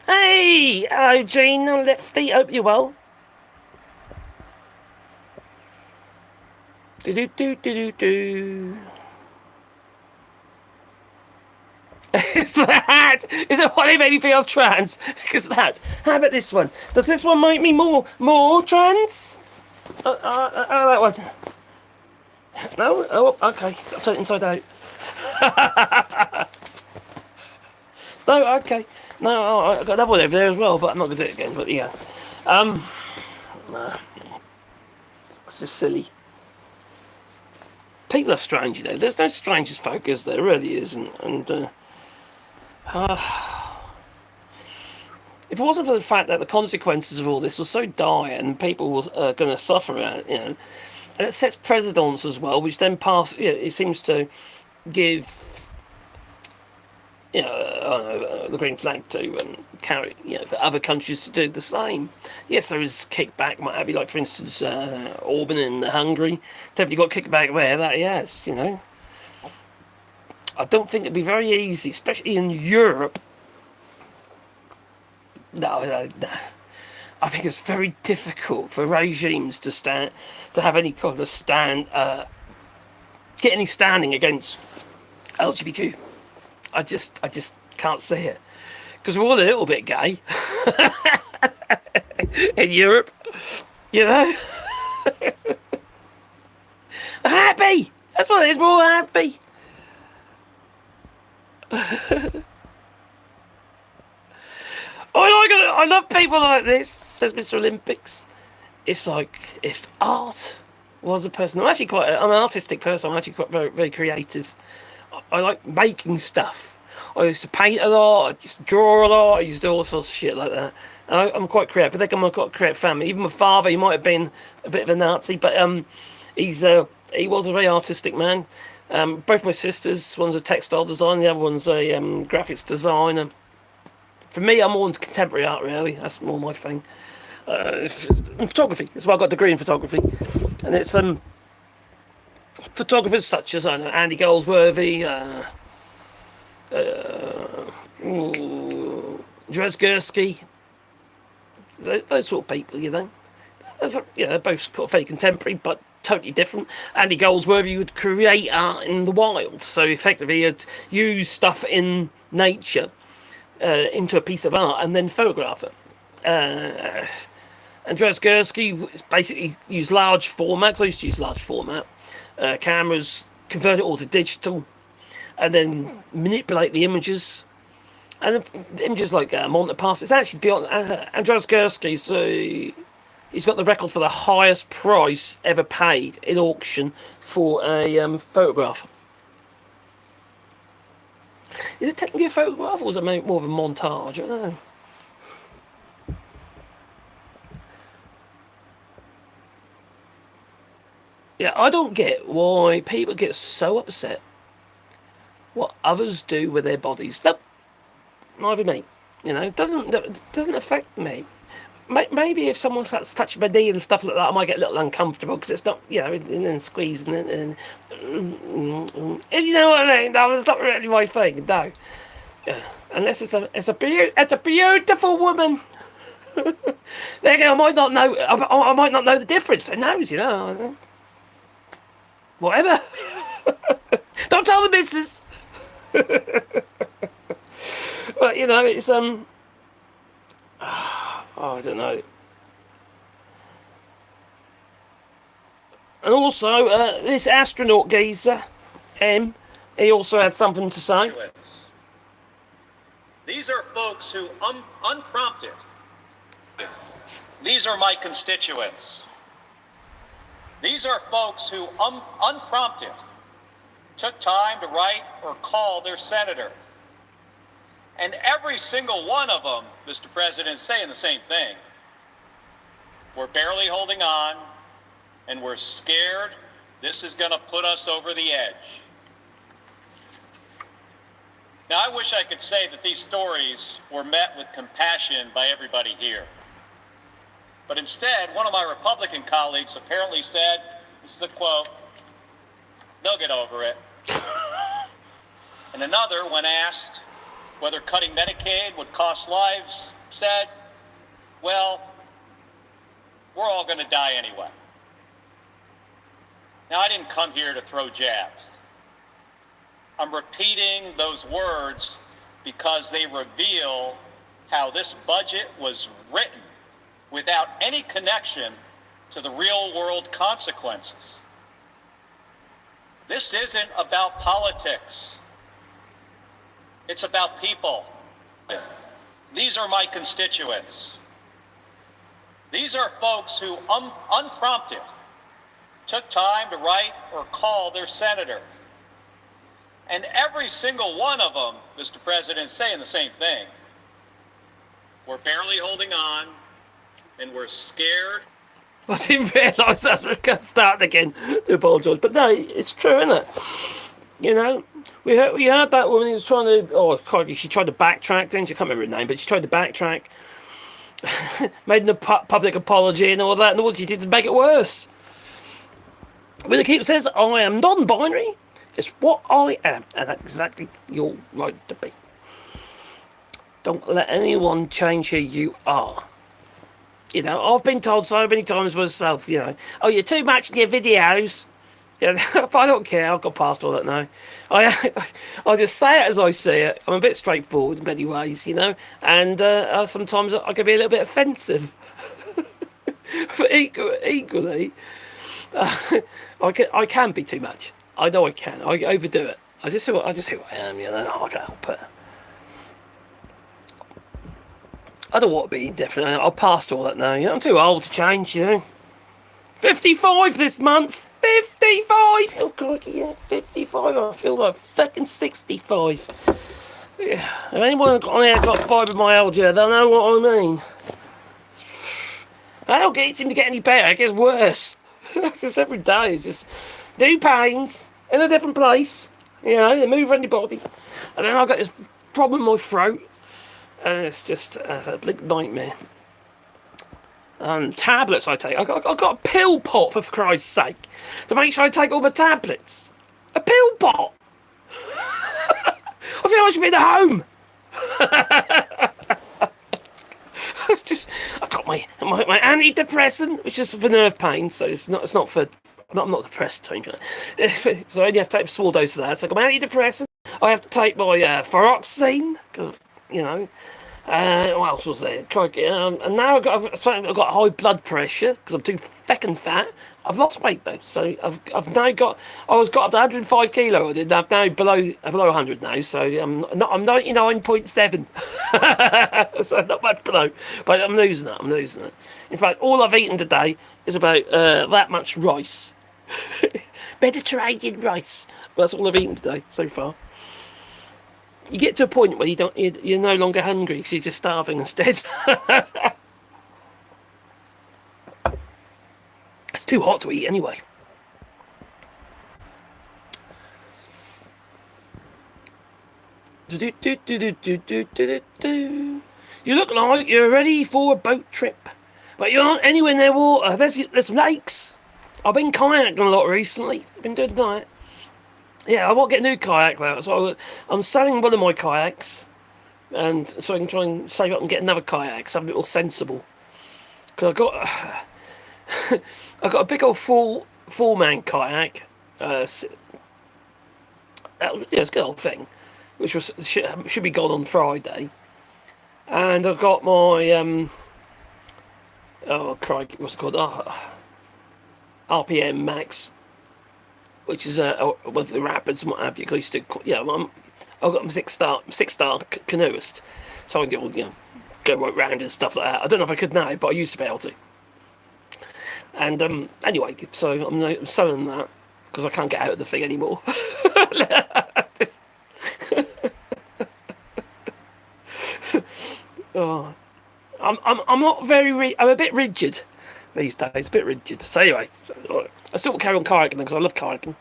Hey! Hello, Jean and Lefty. Hope you're well. Do-do-do-do-do-do. It's that! Is it why they made me feel trans? Because that. How about this one? Does this one make me more trans? That one. No? Oh, okay. I'll turn it inside out. No, okay. No, I've got another one over there as well, but I'm not going to do it again, but yeah. Nah. It's just silly. People are strange, There's no strange as folk as there really isn't. And, if it wasn't for the fact that the consequences of all this were so dire and people were going to suffer it, and it sets precedents as well, which then it seems to give, the green flag to and carry, for other countries to do the same. Yes, there is kickback, might have you, like for instance, Orban in Hungary. Definitely got kickback there. That yes, I don't think it'd be very easy, especially in Europe. No. I think it's very difficult for regimes to have any kind of get any standing against LGBTQ. I just can't see it, because we're all a little bit gay in Europe, I'm happy. That's what it is. We're all happy. I love people like this, says Mr. Olympics. It's like if art was a person. I'm an artistic person. I'm actually quite very, very creative. I like making stuff. I used to paint a lot. I used to draw a lot. I used to do all sorts of shit like that. And I'm quite creative. I think I'm quite a creative family. Even my father, he might have been a bit of a Nazi, but he was a very artistic man. Both my sisters, one's a textile designer, the other one's a graphics designer. For me, I'm more into contemporary art, really. That's more my thing. Photography. That's why I got a degree in photography. And it's photographers such as, Andy Goldsworthy, Dresgersky, those sort of people, They're both very contemporary, but totally different. Andy Goldsworthy would create art in the wild. So effectively, he'd use stuff in nature into a piece of art and then photograph it. And Dresgersky basically used large formats. I used to use large format cameras, convert it all to digital, and then manipulate the images And images like Montepass, it's actually beyond Andrzej Gursky's. He's got the record for the highest price ever paid in auction for a photograph. Is it technically a photograph, or is it more of a montage? I don't know. Yeah, I don't get why people get so upset what others do with their bodies. Nope, neither me. You know, it doesn't affect me. Maybe if someone starts touching my knee and stuff like that, I might get a little uncomfortable because it's not, you know, and squeezing it and you know what I mean. No, it's not really my thing. No, yeah. Unless it's a beautiful woman. There again, I might not know. I might not know the difference. Who knows? You know. Whatever. Don't tell the missus. But you know, it's oh, I don't know. And also, this astronaut geezer, he also had something to say. These are folks who, unprompted, these are my constituents. These are folks who, unprompted, took time to write or call their senator. And every single one of them, Mr. President, is saying the same thing. We're barely holding on, and we're scared this is going to put us over the edge. Now, I wish I could say that these stories were met with compassion by everybody here. But instead, one of my Republican colleagues apparently said, this is a quote, "They'll get over it." And another, when asked whether cutting Medicaid would cost lives, said, "Well, we're all going to die anyway." Now, I didn't come here to throw jabs. I'm repeating those words because they reveal how this budget was written without any connection to the real-world consequences. This isn't about politics. It's about people. These are my constituents. These are folks who, unprompted, took time to write or call their senator. And every single one of them, Mr. President, is saying the same thing. We're barely holding on, and we're scared. I didn't realise that was going to start again. To apologise, but no, it's true, isn't it? You know, we heard that woman who was trying to. Oh, God, she tried to backtrack, didn't she? I can't remember her name, but she tried to backtrack. Made a public apology and all that, and all she did to make it worse. When the keeper says, "I am non-binary," it's what I am, and that's exactly your right to be. Don't let anyone change who you are. You know, I've been told so many times myself, you know, "Oh, you're too much in your videos." Yeah, but I don't care. I've got past all that now. I just say it as I see it. I'm a bit straightforward in many ways, you know, and sometimes I can be a little bit offensive. But equally, I can be too much. I know I can. I overdo it. I just who I am, you know. I can't help it. I don't want to be indefinite. I'll past all that now. You know, I'm too old to change, you know. 55 this month. 55! Oh, God, yeah, 55. I feel like fucking 65. Yeah. If anyone on there got fibromyalgia, they'll know what I mean. I don't seem to get any better. It gets worse. It's just every day. It's just new pains in a different place. You know, they move around your body. And then I've got this problem in my throat. And it's just a big nightmare. And tablets I take. I've got a pill pot, for Christ's sake, to make sure I take all my tablets. A pill pot! I feel I should be at home. It's just, I got my antidepressant, which is for nerve pain, so it's not for. I'm not depressed, so I only have to take a small dose of that. So I got my antidepressant. I have to take my ferroxine, you know. What else was there? Crikey. And now I've got high blood pressure because I'm too feckin' fat. I've lost weight though, so I've now got. I was got up to 105 kilo. I did. I'm now below 100 now, so I'm 99.7. So not much below, but I'm losing it. I'm losing it. In fact, all I've eaten today is about that much rice, Mediterranean rice. That's all I've eaten today so far. You get to a point where you're no longer hungry because you're just starving instead. It's too hot to eat anyway. You look like you're ready for a boat trip, but you aren't anywhere near water. There's some lakes. I've been kayaking a lot recently. I've been doing that. Yeah, I want to get a new kayak though, so I'm selling one of my kayaks, and so I can try and save up and get another kayak, something a bit more sensible. Because I got a big old four-man kayak. It's a good old thing, which should be gone on Friday, and I've got my oh crikey, what's it called? RPM Max, which is one of the rapids and what have you. Cause I used to, I've got my six-star canoeist, so I can go right round and stuff like that. I don't know if I could now, but I used to be able to. And anyway, so I'm selling that because I can't get out of the thing anymore. Oh, I'm not very. I'm a bit rigid these days. A bit rigid. So anyway, I still carry on kayaking because I love kayaking.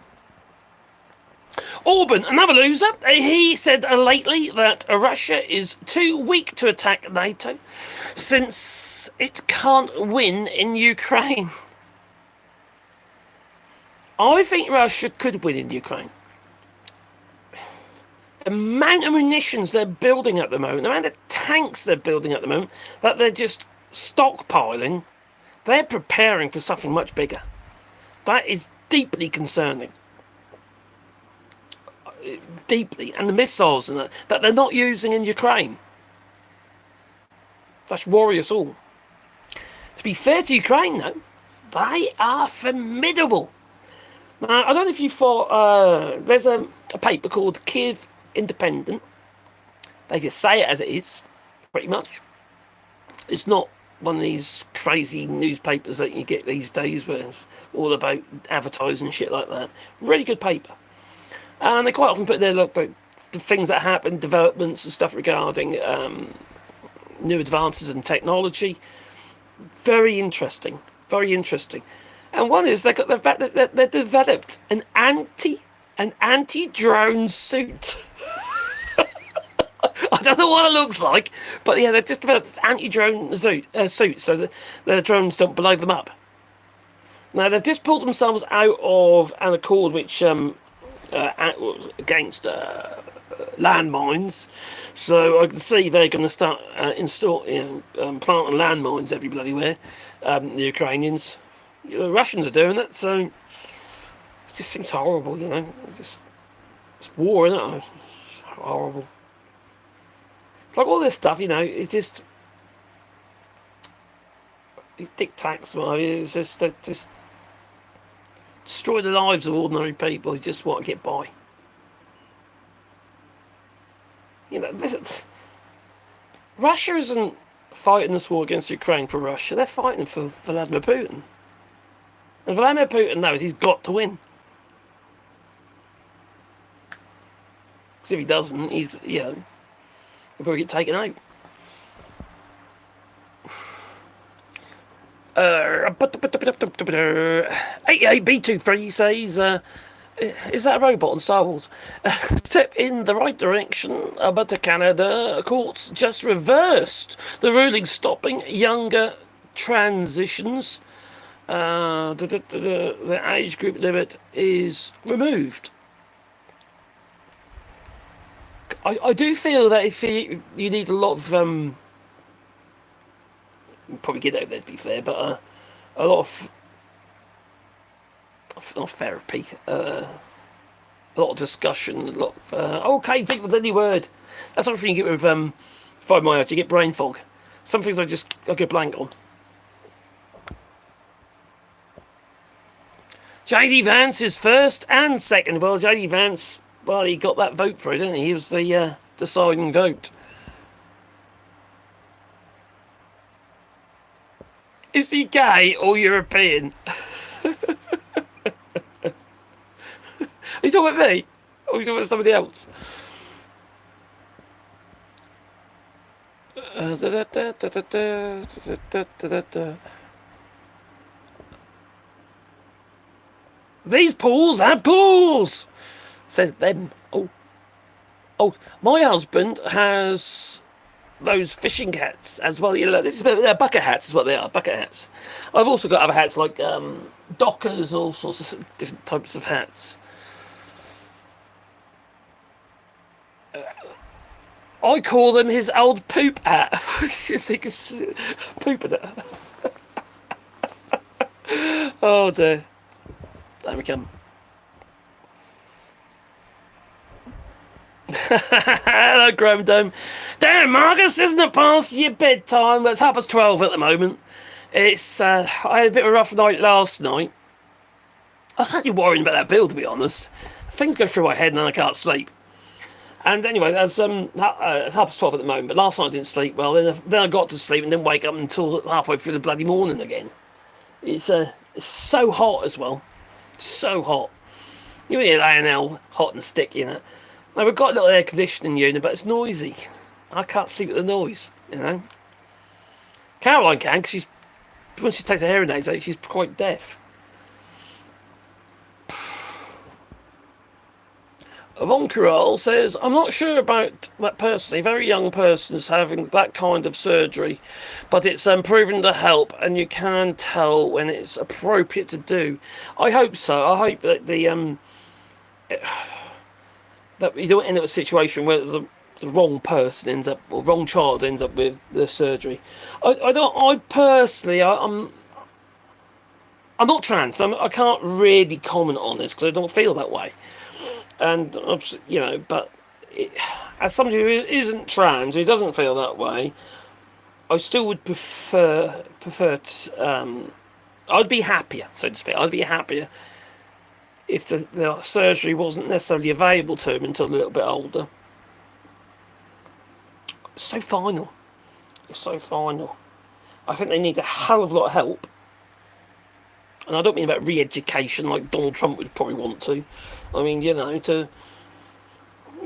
Orban, another loser. He said lately that Russia is too weak to attack NATO since it can't win in Ukraine. I think Russia could win in Ukraine. The amount of munitions they're building at the moment, the amount of tanks they're building at the moment, that they're just stockpiling, they're preparing for something much bigger. That is deeply concerning. Deeply. And the missiles and that they're not using in Ukraine. That's worry us all. To be fair to Ukraine, though, they are formidable. Now, I don't know if you thought, there's a paper called Kiev Independent. They just say it as it is, pretty much. It's not one of these crazy newspapers that you get these days where it's all about advertising and shit like that. Really good paper. And they quite often put there the things that happen, developments and stuff regarding new advances in technology. Very interesting. Very interesting. And one is they've developed an anti-drone suit. I don't know what it looks like, but yeah, they've just developed this anti-drone suit so that the drones don't blow them up. Now they've just pulled themselves out of an accord which against landmines, so I can see they're going to start planting landmines every bloody where. The Ukrainians. The Russians are doing it, so it just seems horrible, it's war, isn't it? It's horrible. It's like all this stuff, it's just these dictats, it's just they just destroy the lives of ordinary people who just want to get by. Russia isn't fighting this war against Ukraine for Russia. They're fighting for Vladimir Putin. And Vladimir Putin knows he's got to win. Because if he doesn't, he'll probably get taken out. B23 says, is that a robot on Star Wars? Step in the right direction, but the Canada courts just reversed the ruling stopping younger transitions. The age group limit is removed. I do feel that if you need a lot of probably get over there to be fair, but a lot of not therapy, a lot of discussion, a lot of okay, think of any word. That's something you get with fibromyalgia, you get brain fog. Some things I go blank on. JD Vance is first and second. Well, JD Vance, well, he got that vote for it, didn't he? He was the deciding vote. Is he gay or European? Are you talking about me? Or are you talking about somebody else? These pools have claws, says them. Oh, my husband has those fishing hats as well. They're bucket hats is what they are, bucket hats. I've also got other hats like dockers, all sorts of different types of hats. I call them his old poop hat. Just think it's poop in it. Oh dear. There we come. Hello, Chrome Dome. Damn, Marcus, isn't it past your bedtime? Well, it's 12:30 at the moment. It's I had a bit of a rough night last night. I was actually worrying about that bill, to be honest. Things go through my head and then I can't sleep. And anyway, that's 12:30 at the moment. But last night I didn't sleep well. Then I got to sleep and didn't wake up until halfway through the bloody morning again. It's so hot as well. So hot. You hear A&L hot and sticky, you know. Now, we've got a little air conditioning unit, but it's noisy. I can't sleep with the noise, you know. Caroline can, because once she takes her hearing aids out, she's quite deaf. Von Corral says, I'm not sure about that person. A very young person's having that kind of surgery, but it's proven to help, and you can tell when it's appropriate to do. I hope so. I hope that that you don't end up in a situation where the wrong person ends up, or wrong child ends up with the surgery. I'm not trans. I can't really comment on this because I don't feel that way. And, you know, but as somebody who isn't trans, who doesn't feel that way, I still would prefer to, I'd be happier, so to speak. I'd be happier if the surgery wasn't necessarily available to him until a little bit older. It's so final. It's so final. I think they need a hell of a lot of help. And I don't mean about re-education like Donald Trump would probably want to. I mean, you know, so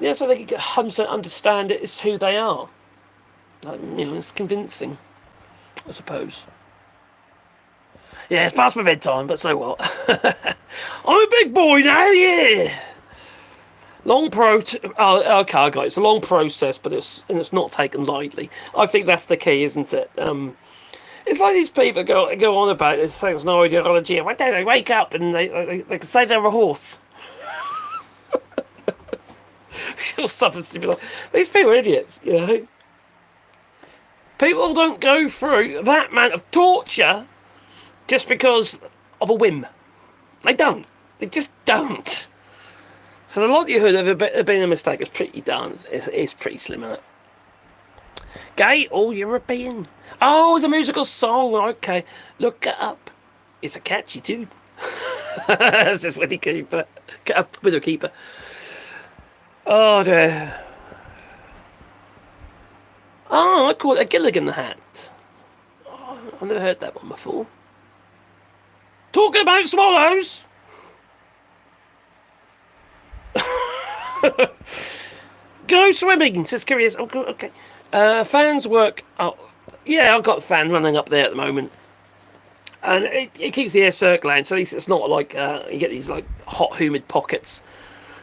they can get 100% understand it as who they are. You know, it's convincing, I suppose. Yeah, it's past my bedtime, but so what? I'm a big boy now, yeah. Okay, I got it. It's a long process, but it's not taken lightly. I think that's the key, isn't it? It's like these people go on about this thing's no ideology. One day they wake up and they can say they're a horse. Or something to be like, these people are idiots, you know. People don't go through that amount of torture just because of a whim. They don't. They just don't. So the likelihood of it being a mistake is pretty darn. It's pretty slim, isn't it? Gay or European? Oh, it's a musical song. Okay, look it up. It's a catchy tune. This is Widow Keeper. Widow Keeper. Oh dear. Oh, I call it a Gilligan hat. Oh, I've never heard that one before. Talking about swallows. Go swimming, says Curious. Oh, okay. Fans work. Oh, yeah, I've got the fan running up there at the moment, and it keeps the air circulating. So at least it's not like you get these like hot, humid pockets.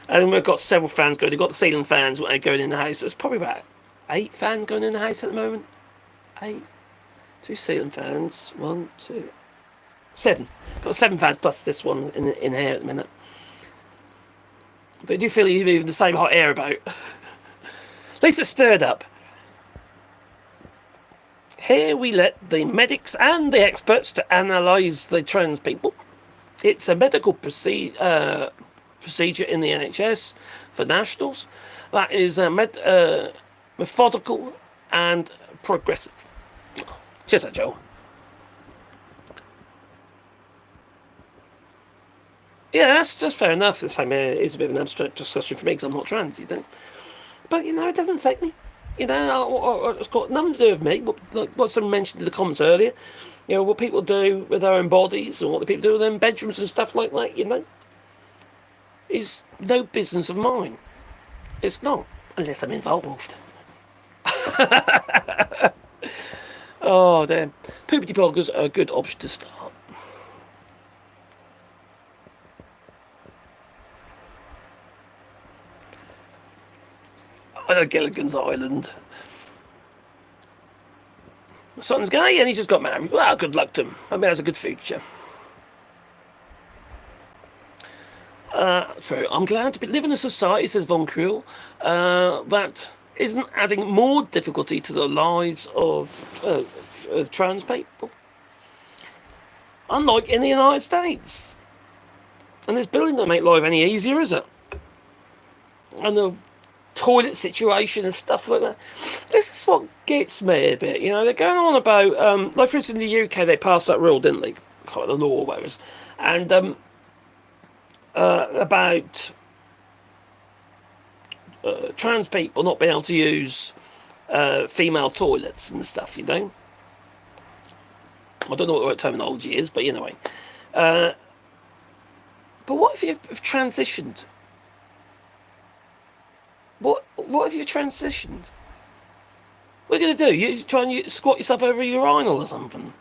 And we've got several fans going. We've got the ceiling fans going in the house. There's probably about 8 fans going in the house at the moment. 8. 2 ceiling fans. 1, 2, 7. Got 7 fans plus this one in here at the minute. But I do feel you're moving the same hot air about. At least it's stirred up. Here we let the medics and the experts to analyse the trans people. It's a medical procedure in the NHS for nationals. That is methodical and progressive. Cheers, Joe. Yeah, that's fair enough. The same is a bit of an abstract discussion for me because I'm not trans, you know. But, you know, it doesn't affect me. You know, it's got nothing to do with me. What someone mentioned in the comments earlier, you know, what people do with their own bodies or what the people do with their own bedrooms and stuff like that, you know, is no business of mine. It's not, unless I'm involved. Oh, damn. Poopity bloggers are a good option to start. Gilligan's Island. My son's gay and he's just got married. Well, good luck to him. I mean, that's a good future. True. I'm glad to live in a society, says Von Creel, that isn't adding more difficulty to the lives of trans people. Unlike in the United States. And this bill doesn't make life any easier, is it? And the toilet situation and stuff like that. This is what gets me a bit. You know, they're going on about, like for instance in the UK, they passed that rule, didn't they? Quite the law, whatever. And about trans people not being able to use female toilets and stuff, you know. I don't know what the right terminology is, but anyway. But what if you've transitioned? What if you transitioned? What are you going to do? You try and squat yourself over a urinal or something?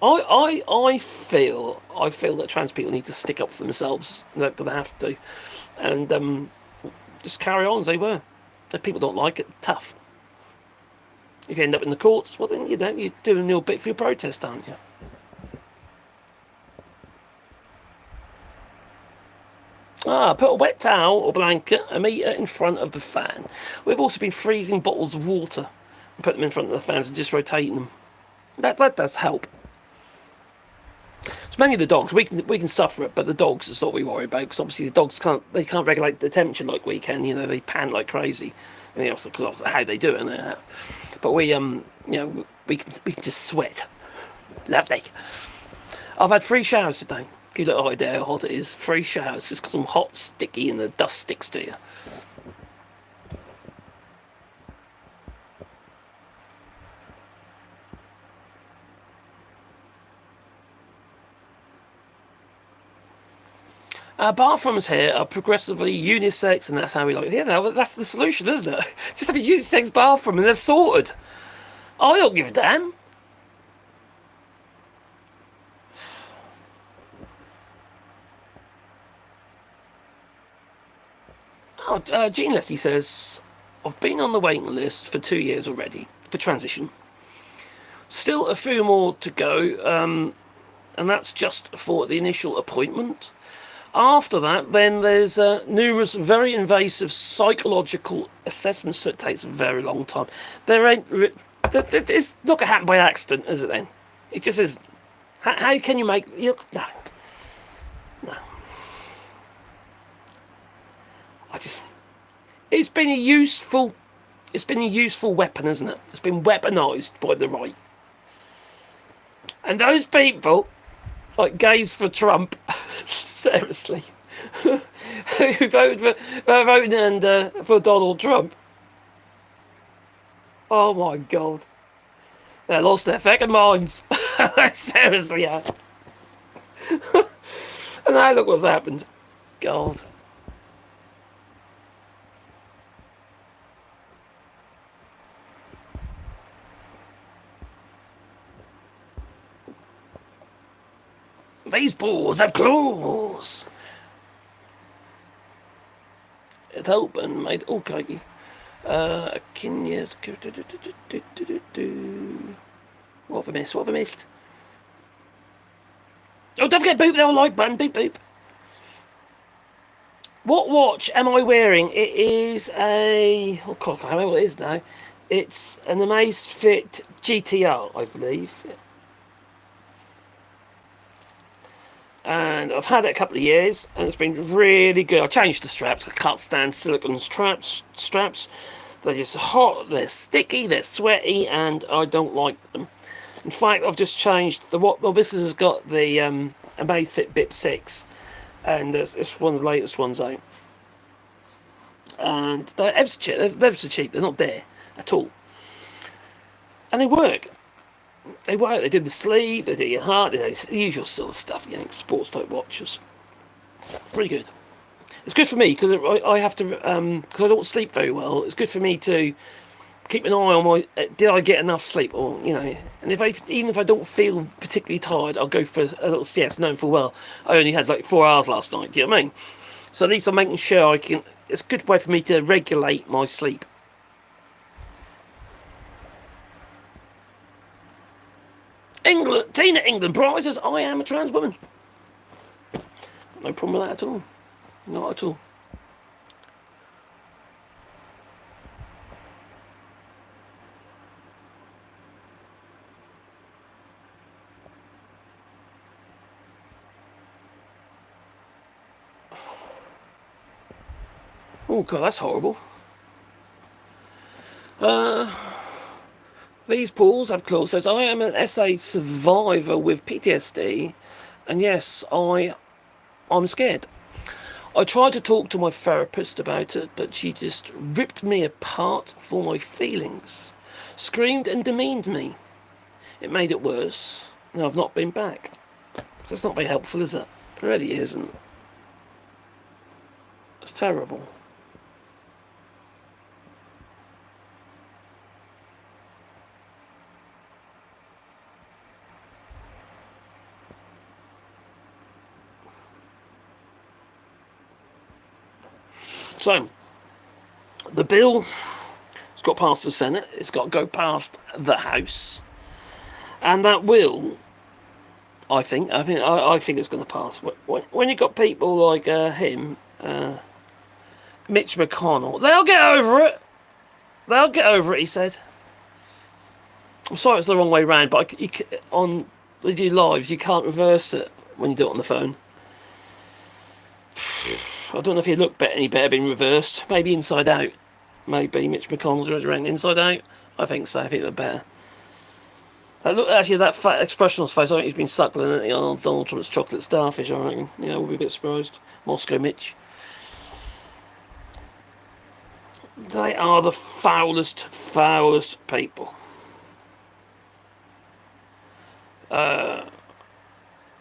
I feel that trans people need to stick up for themselves. They have to, and just carry on as they were. If people don't like it, tough. If you end up in the courts, well then you're doing a little bit for your protest, aren't you? Put a wet towel or blanket a metre in front of the fan. We've also been freezing bottles of water and put them in front of the fans and just rotating them. That does help. It's mainly the dogs. We can suffer it, but the dogs is what we worry about because obviously the dogs can't regulate the temperature like we can. You know, they pant like crazy. I mean, because that's how they do it. But we we can just sweat. Lovely. I've had 3 showers today. Give you an idea how hot it is. 3 showers, just because I'm hot, sticky, and the dust sticks to you. Bathrooms here are progressively unisex, and that's how we like it. Yeah, that's the solution, isn't it? Just have a unisex bathroom, and they're sorted. I don't give a damn. Gene Lefty says, I've been on the waiting list for 2 years already for transition. Still a few more to go, and that's just for the initial appointment. After that, then there's numerous very invasive psychological assessments, so it takes a very long time. It's not going to happen by accident, is it then? It just is. How can you make... No. It's been a useful weapon, isn't it? It's been weaponised by the right. And those people, like gays for Trump, seriously, who voted for Donald Trump. Oh my God. They lost their fucking minds. Seriously, yeah. And now look what's happened. God. These paws have claws. It open, mate. Okay. Kenya. What have I missed? What have I missed? Oh, don't forget boop the old like button. Boop boop. What watch am I wearing? It is a... Oh, God, I can't remember what it is now. It's an Amazfit GTR, I believe. And I've had it a couple of years, and it's been really good. I changed the straps. I can't stand silicone straps. They're just hot, they're sticky, they're sweaty, and I don't like them. In fact, I've just changed the what. Well, this has got the Amazfit Bip 6, and it's one of the latest ones out. And they're ever so cheap. They're not there at all, and they work. They work. They do the sleep. They do your heart. They do the usual sort of stuff. You know, sports type watches. Pretty good. It's good for me because I have to because I don't sleep very well. It's good for me to keep an eye on my did I get enough sleep, or you know. And even if I don't feel particularly tired, I'll go for a little siesta, knowing full well I only had like 4 hours last night. Do you know what I mean? So at least I'm making sure I can. It's a good way for me to regulate my sleep. England prizes. I am a trans woman. No problem with that at all. Not at all. Oh god, that's horrible. These pools have clause says I am an SA survivor with PTSD, and yes, I'm scared. I tried to talk to my therapist about it, but she just ripped me apart for my feelings, screamed and demeaned me. It made it worse, and I've not been back. So it's not very helpful, is it? It really isn't. It's terrible. So, the bill has got past the Senate, it's got to go past the House, and that will, I think it's going to pass. When you've got people like him, Mitch McConnell, they'll get over it. They'll get over it, he said. I'm sorry it's the wrong way round, but on they do lives, you can't reverse it when you do it on the phone. I don't know if he'd look any better being reversed. Maybe inside out. Maybe Mitch McConnell's around inside out. I think so. I think they're better. Actually, that fat expression on his face, I think he's been suckling at Donald Trump's chocolate starfish, I reckon. Yeah, we'll be a bit surprised. Moscow Mitch. They are the foulest people. The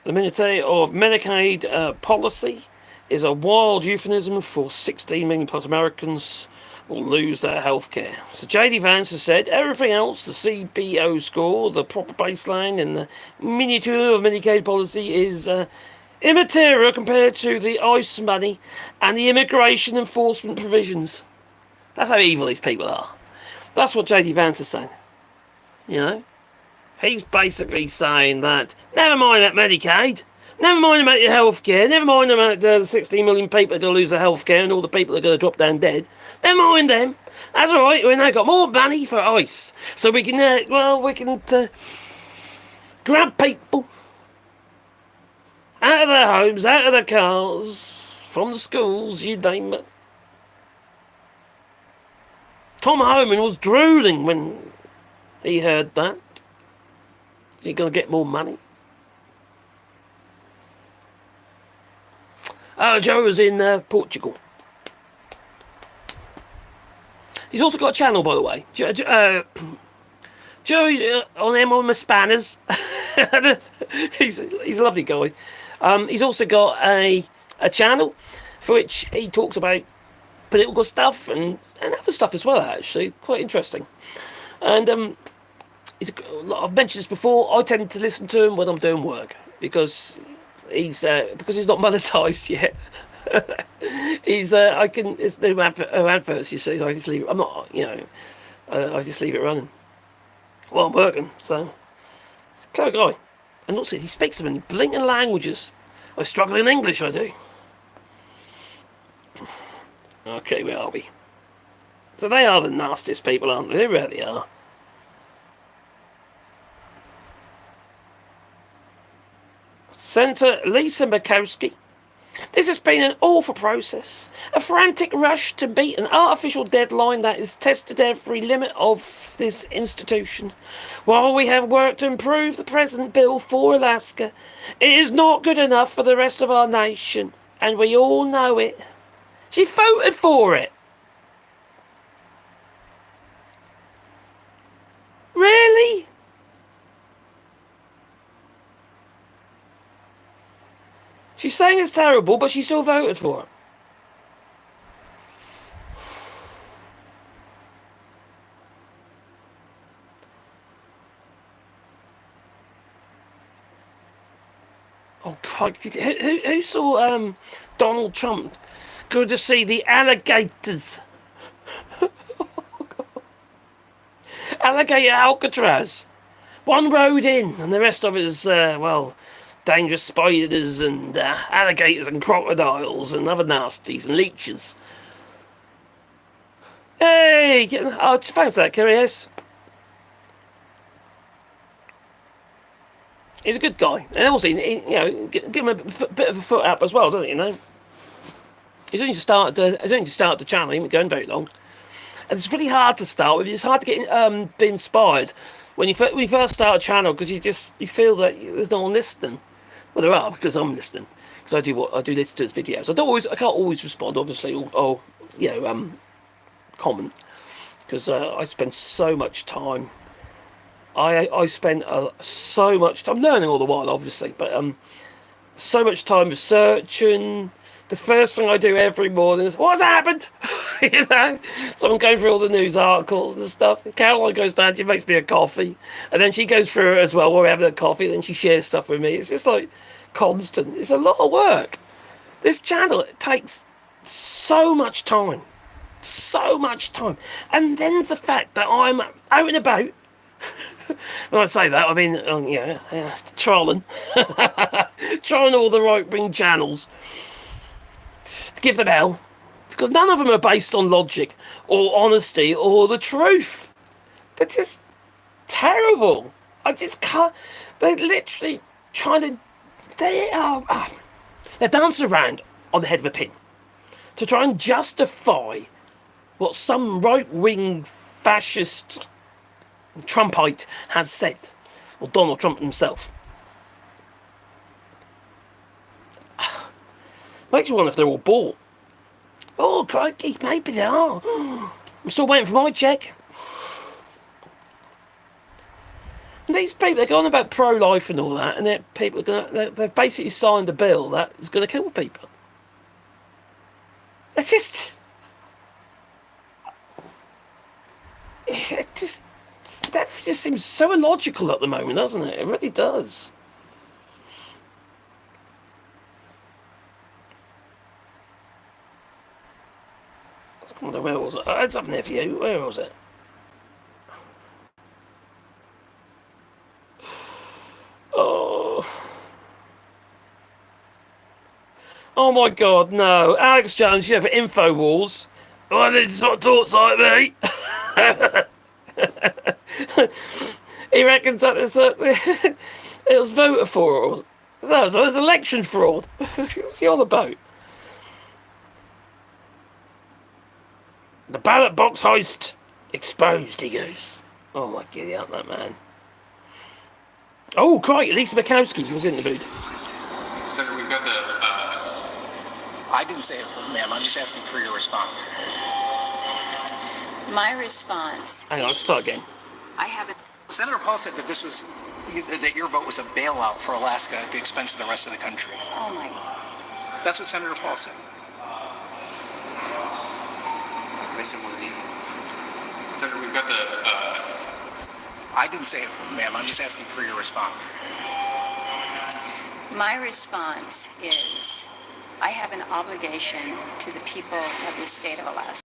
Ministry of Medicaid policy is a wild euphemism for 16 million plus Americans will lose their health care. So J.D. Vance has said everything else, the CBO score, the proper baseline, and the miniature of Medicaid policy is immaterial compared to the ICE money and the immigration enforcement provisions. That's how evil these people are. That's what J.D. Vance is saying. You know? He's basically saying that, never mind that Medicaid, never mind about your healthcare, never mind about the 16 million people that are going to lose their healthcare and all the people that are going to drop down dead. Never mind them. That's all right. We've now got more money for ICE. So we can, grab people out of their homes, out of their cars, from the schools, you name it. Tom Homan was drooling when he heard that. Is he going to get more money? Joe was in Portugal. He's also got a channel, by the way. Joe's on them on the spanners. he's a lovely guy. He's also got a channel for which he talks about political stuff and other stuff as well, actually. Quite interesting. And I've mentioned this before, I tend to listen to him when I'm doing work because he's not monetized yet. It's no adverts, you see, so I just leave it. I'm not, I just leave it running while I'm working. So he's a clever guy, and also he speaks so many blinking languages. I struggle in English, I do. Okay, where are we? So they are the nastiest people, aren't they? They really are. Senator Lisa Murkowski This has been an awful process, a frantic rush to meet an artificial deadline that has tested every limit of this institution. While we have worked to improve the present bill for Alaska, it is not good enough for the rest of our nation, and we all know it. She voted for it. Really? She's saying it's terrible, but she still voted for it. Oh, God. Who saw Donald Trump go to see the alligators? Alligator Alcatraz. One road in, and the rest of it is, well, dangerous spiders and alligators and crocodiles and other nasties and leeches. Hey, oh, thanks for that, Curious. He's a good guy, and also, give him a bit of a foot up as well, doesn't he? He's only started the channel. He ain't going very long, and it's really hard to start with. It's hard to get be inspired when you first start a channel because you feel that there's no one listening. Well, there are, because I'm listening. Because I do listen to his videos. I can't always respond, obviously, or comment, because I spend so much time. I spent so much time learning all the while, obviously, but so much time researching. The first thing I do every morning is, what's happened? So I'm going through all the news articles and stuff. Caroline goes down, she makes me a coffee, and then she goes through it as well. We're having a coffee, and then she shares stuff with me. It's just like constant. It's a lot of work. This channel takes so much time, and then the fact that I'm out and about. When I say that, I mean, trolling all the right-wing channels to give them hell, because none of them are based on logic or honesty or the truth. They're just terrible. I just can't. They're literally trying to. They're dancing around on the head of a pin to try and justify what some right-wing fascist Trumpite has said, or Donald Trump himself. Makes you wonder if they're all bought. Oh, crikey, maybe they are. I'm still waiting for my check. And these people, they're going about pro-life and all that, and they've basically signed a bill that is going to kill people. It that just seems so illogical at the moment, doesn't it? It really does. Where was it? It's up there for you. Where was it? Oh my God, no. Alex Jones, for InfoWars. Oh, this is not talks like me. He reckons that it was voter fraud. So it was election fraud. What's he on about? The ballot box heist exposed, he goes. Oh my giddy up, that man. Oh, crikey, Lisa Murkowski was interviewed. Senator, we've got the... I didn't say it, ma'am. I'm just asking for your response. My response. Hang on, let's start again. I haven't. Senator Paul said that that your vote was a bailout for Alaska at the expense of the rest of the country. Oh my God. That's what Senator Paul said. Question was easy. Senator, we've got the... I didn't say it, ma'am. I'm just asking for your response. My response is I have an obligation to the people of the state of Alaska.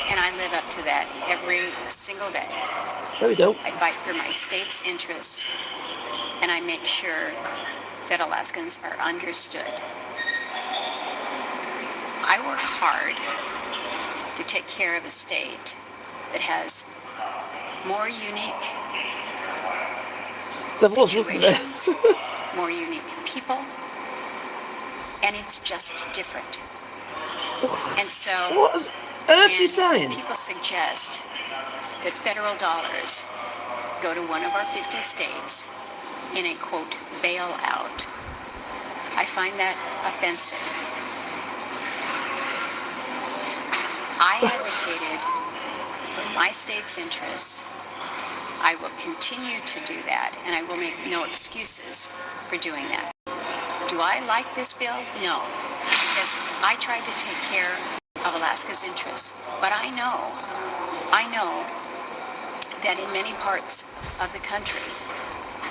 And I live up to that every single day. There we go. I fight for my state's interests, and I make sure that Alaskans are understood. I work hard to take care of a state that has more unique situations, more unique people, and it's just different. And so, What on earth is she when saying? people suggest that federal dollars go to one of our 50 states in a, quote, bailout, I find that offensive. I advocated for my state's interests. I will continue to do that, and I will make no excuses for doing that. Do I like this bill? No, because I tried to take care of Alaska's interests. But I know that in many parts of the country,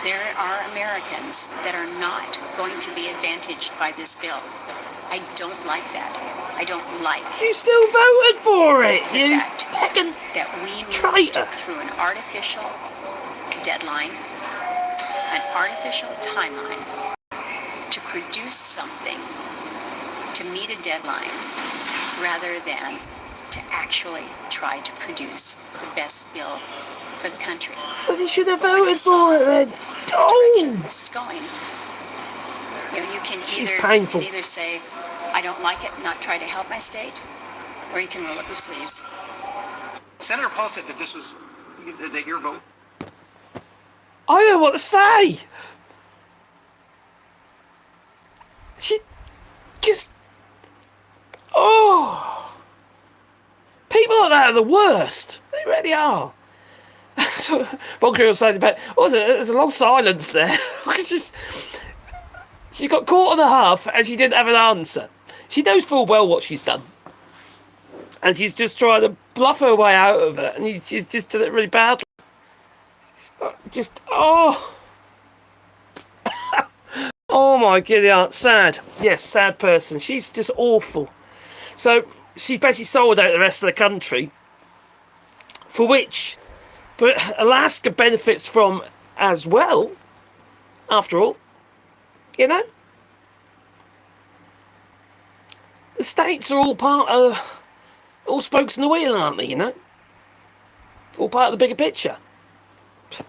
there are Americans that are not going to be advantaged by this bill. I don't like that. I don't like You still voted for it, the you fact fucking that we moved traitor. through an artificial deadline, an artificial timeline to produce something to meet a deadline rather than to actually try to produce the best bill for the country. Well, you should have voted for it then. Direction Oh! this is going. You know, you can She's either painful. say, I don't like it, not try to help my state, or you can roll up your sleeves. Senator Paul said that this was, that your vote. I don't know what to say. She just... Oh! People like that are the worst. They really are. So, one girl was saying about... What was it? There's a long silence there. She got caught on the huff and she didn't have an answer. She knows full well what she's done. And she's just trying to bluff her way out of it. And she's just done it really badly. Just, oh. Oh my giddy aunt, sad. Yes, sad person. She's just awful. So she basically sold out the rest of the country, for which Alaska benefits from as well, after all. You know? The states are all part of, all spokes in the wheel, aren't they, you know? All part of the bigger picture.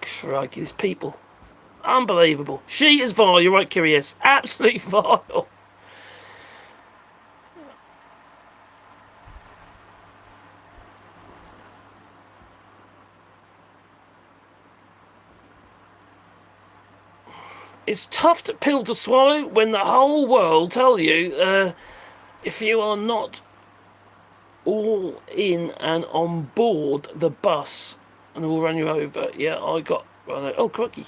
Crikey, these people. Unbelievable. She is vile, you're right, Curious. Absolutely vile. It's tough pill to swallow when the whole world tell you if you are not all in and on board the bus and we'll run you over. Yeah, I got run over. Oh, crikey.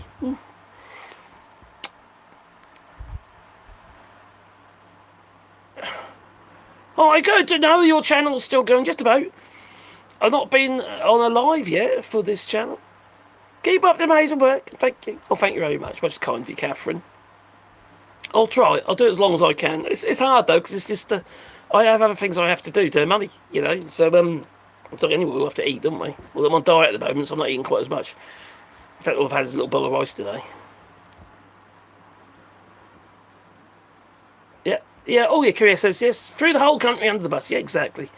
Oh, I good to know your channel's still going, just about. I've not been on a live yet for this channel. Keep up the amazing work. Thank you. Oh, thank you very much. Much kind of you, Catherine. I'll try. I'll do it as long as I can. It's hard, though, because it's just... I have other things I have to do to earn money, you know. So, it's like anyway, we'll have to eat, don't we? Well, I'm on diet at the moment, so I'm not eating quite as much. In fact, all I've had is a little bowl of rice today. Yeah. Yeah. Oh, yeah, Korea says yes. Threw the whole country under the bus. Yeah, exactly.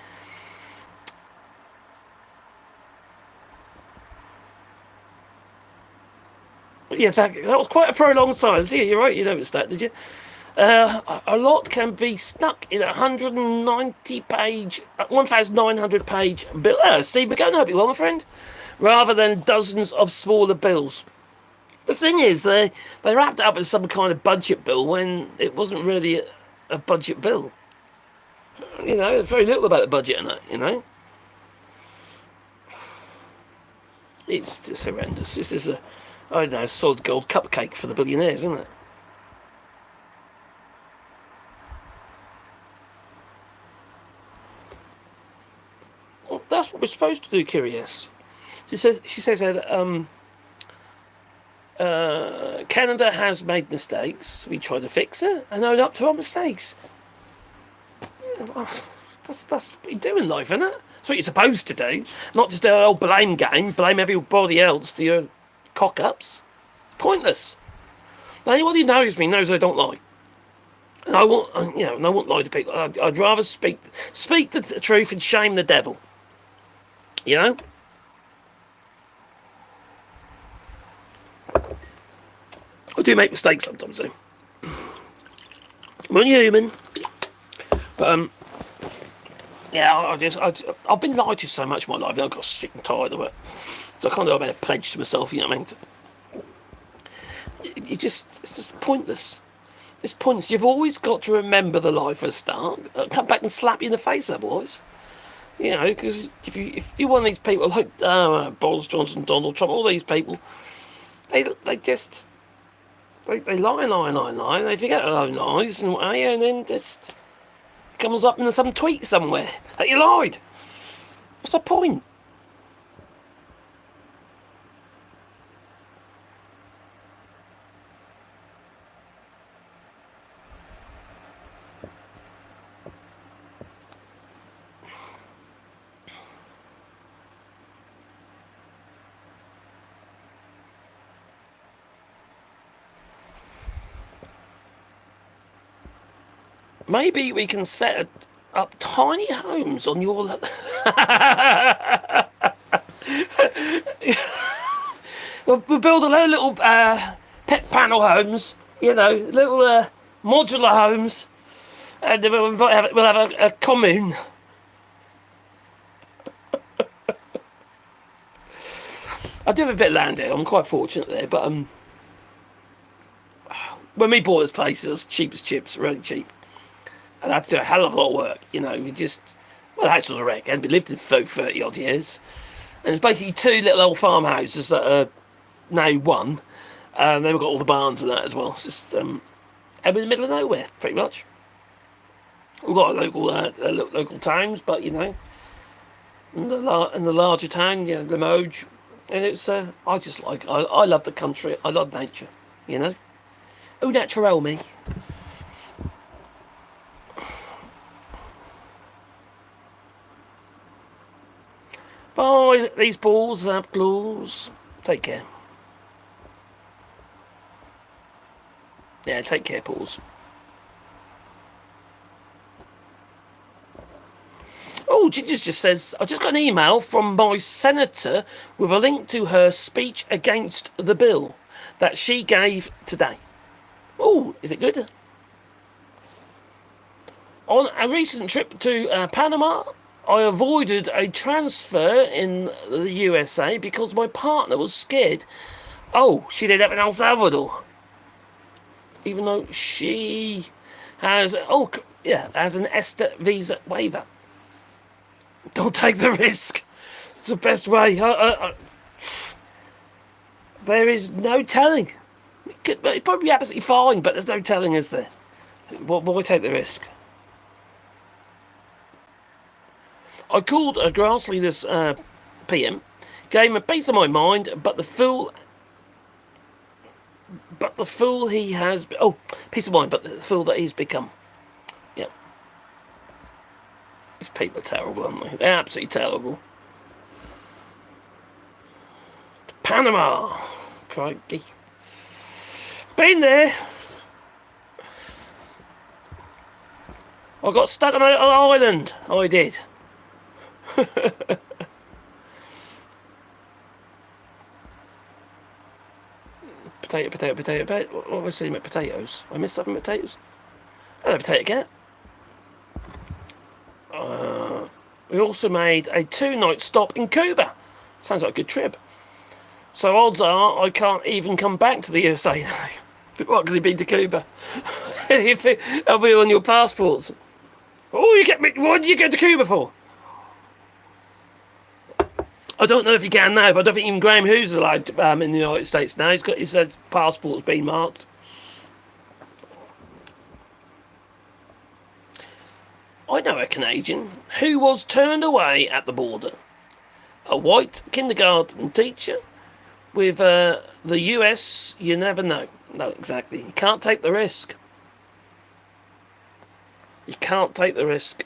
Yeah, that was quite a prolonged silence. Yeah, you're right. You noticed that, did you? A lot can be stuck in a 190-page, 1,900-page bill. Steve McGann, hope you well, my friend. Rather than dozens of smaller bills. The thing is, they wrapped it up as some kind of budget bill when it wasn't really a budget bill. You know, there's very little about the budget in it, you know. It's just horrendous. This is a, I don't know, solid gold cupcake for the billionaires, isn't it? Well, that's what we're supposed to do, Curious. She says that Canada has made mistakes. We try to fix it and own up to our mistakes. Yeah, well, that's what you do in life, isn't it? That's what you're supposed to do. Not just an old blame game, blame everybody else for your cock-ups. It's pointless. Now, anyone who knows me knows I don't lie. And I won't, you know, and I won't lie to people. I'd rather speak the truth and shame the devil. You know? I do make mistakes sometimes, though. I'm only human. But yeah, I've been lied to so much in my life. I got sick and tired of it. So I kind of made a pledge to myself. You know what I mean? It's just pointless. It's pointless. You've always got to remember the lie for a start. Come back and slap you in the face otherwise. You know, because if you're one of these people like Boris Johnson, Donald Trump, all these people, they lie. They forget their own lies and then just comes up in some tweet somewhere that you lied. What's the point? Maybe we can set up tiny homes on your... we'll build a load of little pet panel homes, you know, little modular homes, and then we'll have a commune. I do have a bit of land here. I'm quite fortunate there, but when we bought this place, it was cheap as chips, really cheap. And I had to do a hell of a lot of work, you know. The house was a wreck. It hadn't been lived in for 30 odd years. And it's basically two little old farmhouses that are now one. And they've got all the barns and that as well. It's just, and we're in the middle of nowhere, pretty much. We've got local towns, but, you know, in the larger town, you know, Limoges. And it's, I love the country. I love nature, you know. Au naturel, me. Bye, these balls have claws. Take care. Yeah, take care, balls. Oh, Ginger just says, I just got an email from my senator with a link to her speech against the bill that she gave today. Oh, is it good? On a recent trip to Panama, I avoided a transfer in the USA because my partner was scared. Oh, she'd end up in El Salvador. Even though she has, has an ESTA visa waiver. Don't take the risk. It's the best way. There is no telling. It'd probably be absolutely fine, but there's no telling, is there? Why take the risk? I called Grassley this PM, gave him a piece of my mind, but the fool he has... Oh, peace of mind, but the fool that he's become. Yep. These people are terrible, aren't they? They're absolutely terrible. Panama. Crikey. Been there. I got stuck on an island. I did. Potato. What was I saying about potatoes? I missed something about potatoes. Hello, potato cat. We also made a 2-night stop in Cuba. Sounds like a good trip. So odds are I can't even come back to the USA. What, because you've been to Cuba? I'll be on your passports. Oh, you get me. What did you go to Cuba for? I don't know if you can now, but I don't think even Graham Hughes is allowed in the United States now. His passport's been marked. I know a Canadian who was turned away at the border. A white kindergarten teacher with the US, you never know. No, exactly. You can't take the risk. You can't take the risk.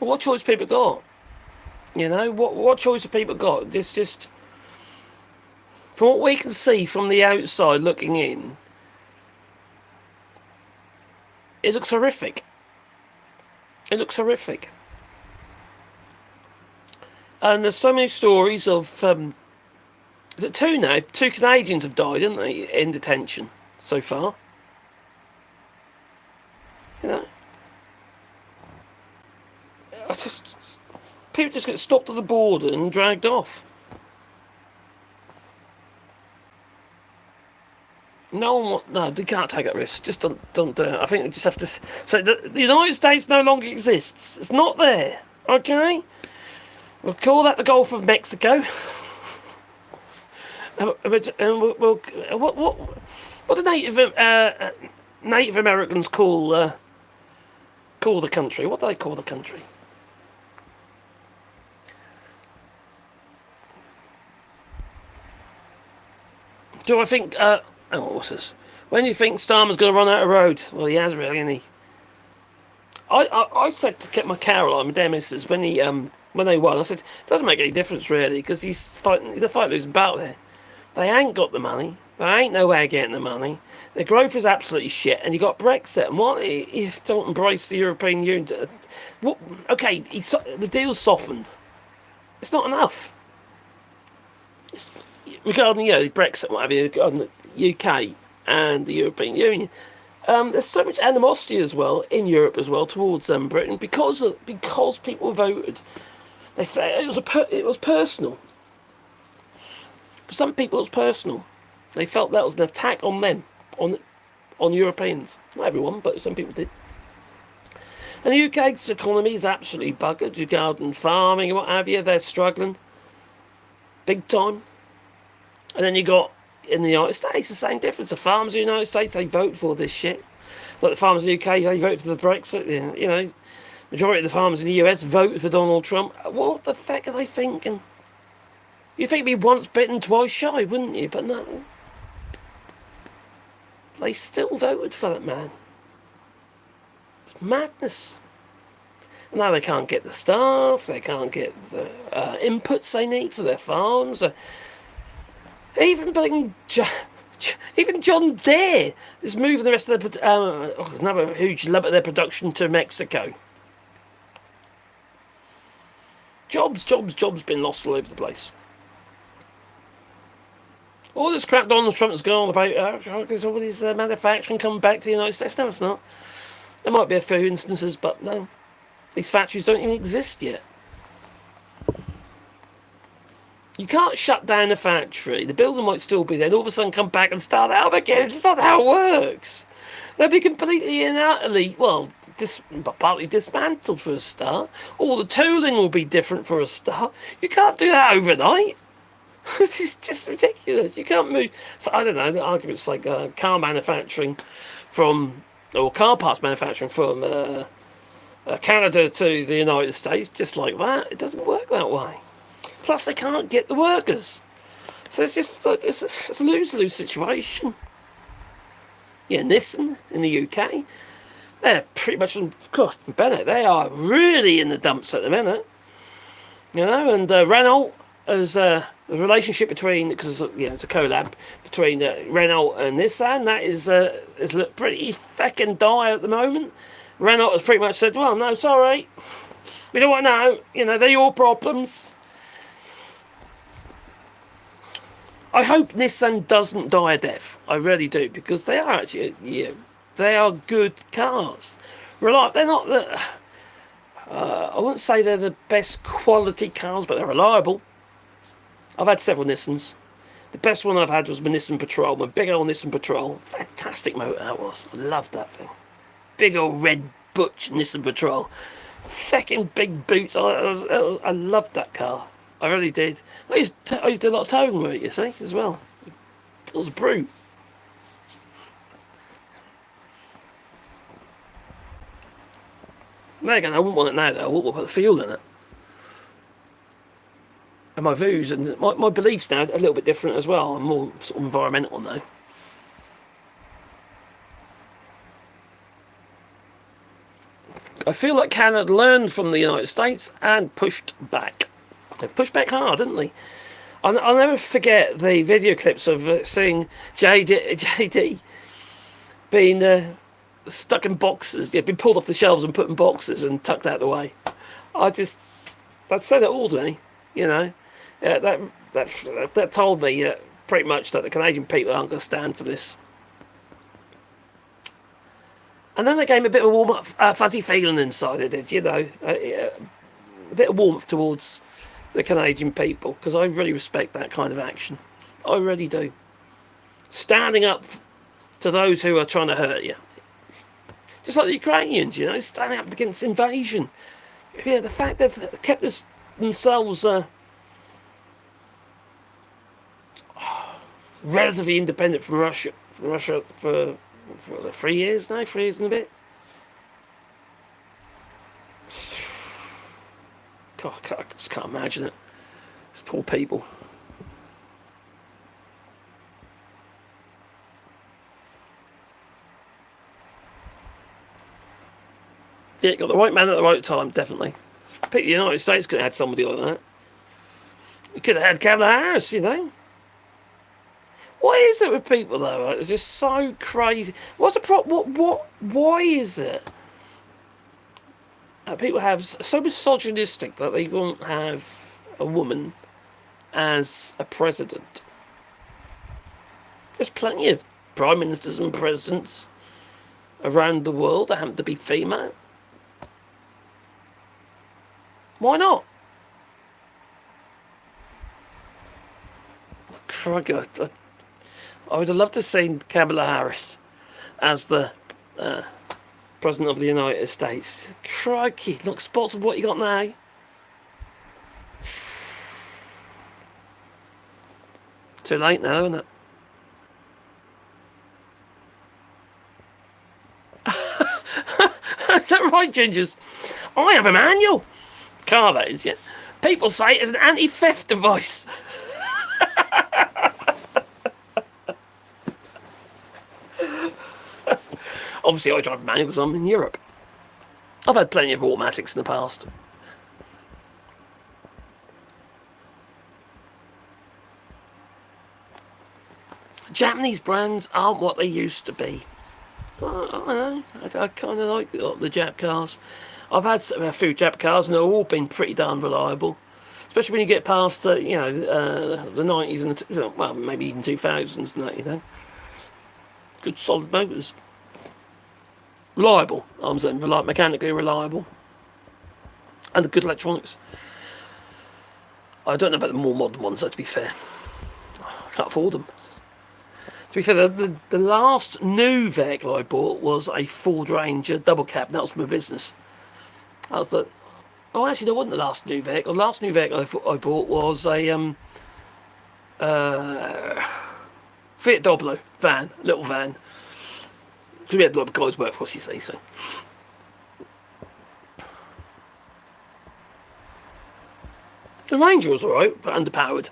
But what choice people got? You know, what choice have people got? It's just, from what we can see from the outside looking in, it looks horrific. It looks horrific. And there's so many stories of, is it two now? 2 Canadians have died, haven't they, in detention so far. You know? People just get stopped at the border and dragged off. No, they can't take that risk. Just don't do it. I think we just have to. So the United States no longer exists. It's not there. Okay, we'll call that the Gulf of Mexico. And we'll what do Native Americans call the country? What do they call the country? Do I think? What's this? When you think Starmer's going to run out of road? Well, he has really, hasn't he? I said to get my Caroline, my dear missus, when they won, I said it doesn't make any difference really because he's a fight losing battle there. They ain't got the money. There ain't no way of getting the money. The growth is absolutely shit, and you got Brexit. And what he don't embrace the European Union. Okay, the deal's softened. It's not enough. Regarding Brexit, what have you, regarding the UK and the European Union, there's so much animosity as well in Europe as well towards Britain because people voted. They felt it was personal. For some people, it was personal. They felt that was an attack on them, on Europeans. Not everyone, but some people did. And the UK's economy is absolutely buggered regarding farming and what have you. They're struggling big time. And then you got in the United States the same difference. The farmers in the United States, they vote for this shit. Like the farmers in the UK, they vote for the Brexit. You know, majority of the farmers in the US vote for Donald Trump. What the fuck are they thinking? You'd think it'd be once bitten, twice shy, wouldn't you? But no. They still voted for that man. It's madness. And now they can't get the staff, they can't get the inputs they need for their farms. Even John Deere is moving the rest of their another huge lump of their production to Mexico. Jobs been lost all over the place. All this crap Donald Trump has gone on about there's all this manufacturing coming back to the United States. No, it's not. There might be a few instances, but no. These factories don't even exist yet. You can't shut down a factory. The building might still be there, and all of a sudden come back and start out again. It's not how it works. They'll be completely and utterly, partly dismantled for a start. All the tooling will be different for a start. You can't do that overnight. It's just ridiculous. You can't move. So I don't know. The argument's like car manufacturing or car parts manufacturing from Canada to the United States, just like that. It doesn't work that way. Plus, they can't get the workers. So it's just it's a lose-lose situation. Yeah, Nissan in the UK, they're pretty much God, Bennett. They are really in the dumps at the minute. You know, and Renault as the relationship between, because it's a collab between Renault and Nissan, that is pretty fucking dire at the moment. Renault has pretty much said, well, no, sorry, we don't want to know. You know, they're your problems. I hope Nissan doesn't die a death. I really do, because they are actually, they are good cars. They're not the, I wouldn't say they're the best quality cars, but they're reliable. I've had several Nissans. The best one I've had was my Nissan Patrol, my big old Nissan Patrol. Fantastic motor that was. I loved that thing. Big old red butch Nissan Patrol. Fucking big boots. I loved that car. I really did. I used to do a lot of towing with it, you see, as well. It was a brute. There again, I wouldn't want it now, though. I wouldn't put the fuel in it. And my views and my beliefs now are a little bit different as well. I'm more sort of environmental now. I feel like Canada learned from the United States and pushed back. They pushed back hard, didn't they? I'll never forget the video clips of seeing JD being stuck in boxes. He'd been pulled off the shelves and put in boxes and tucked out of the way. That said it all to me. You know, that told me pretty much that the Canadian people aren't going to stand for this. And then they gave me a bit of a warm, fuzzy feeling inside. It did, you know, a bit of warmth towards the Canadian people, because I really respect that kind of action. I really do. Standing up to those who are trying to hurt you. Just like the Ukrainians, you know, standing up against invasion. Yeah, the fact they've kept themselves relatively independent from Russia for 3 years now, 3 years and a bit. God, I just can't imagine it. These poor people. Yeah, got the right man at the right time, definitely. The United States could have had somebody like that. We could have had Kamala Harris, you know. What is it with people though? It's just so crazy. What's the problem? Why is it people have so misogynistic that they won't have a woman as a president? There's plenty of prime ministers and presidents around the world that happen to be female. Why not? Crikey, I would have loved to have seen Kamala Harris as the President of the United States. Crikey, look, spots of what you got now. Too late now, isn't it? Is that right, Gingers? I have a manual. Car, that is, yeah. People say it's an anti-theft device. Obviously, I drive a manual because I'm in Europe. I've had plenty of automatics in the past. Japanese brands aren't what they used to be. I kind of like the Jap cars. I've had a few Jap cars and they've all been pretty darn reliable. Especially when you get past, the 90s and well, maybe even 2000s and that, you know. Good solid motors. Reliable, I'm saying, mechanically reliable. And the good electronics. I don't know about the more modern ones, though, to be fair. I can't afford them. To be fair, the last new vehicle I bought was a Ford Ranger double cab. That was for my business. That was the... Oh, actually, that wasn't the last new vehicle. The last new vehicle I bought was a Fiat Doblo van, little van. Because we had a lot of guys work for us, you see, so... The Ranger was alright, but underpowered.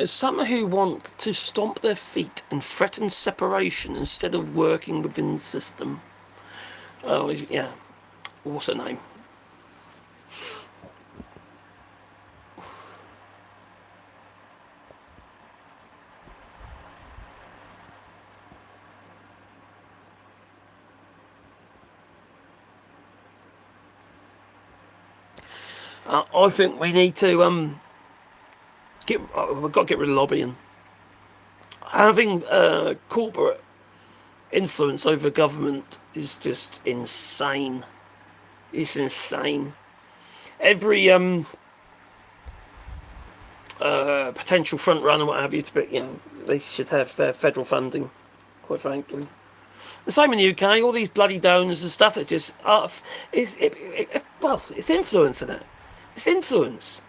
Some who want to stomp their feet and threaten separation instead of working within the system. Oh, yeah. What's her name? I think we need to we've got to get rid of lobbying. Having corporate influence over government is just insane. It's insane. Every potential front runner, what have you, they should have federal funding. Quite frankly, the same in the UK. All these bloody donors and stuff. It's just it's influence in it. It's influence.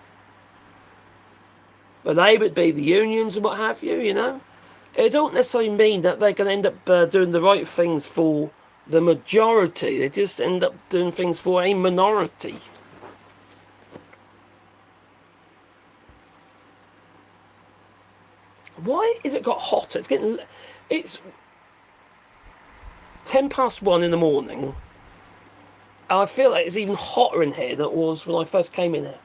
But they would be the unions and what have you, you know. It don't necessarily mean that they're going to end up doing the right things for the majority. They just end up doing things for a minority. Why is it got hotter? It's 1:10 in the morning. And I feel like it's even hotter in here than it was when I first came in here.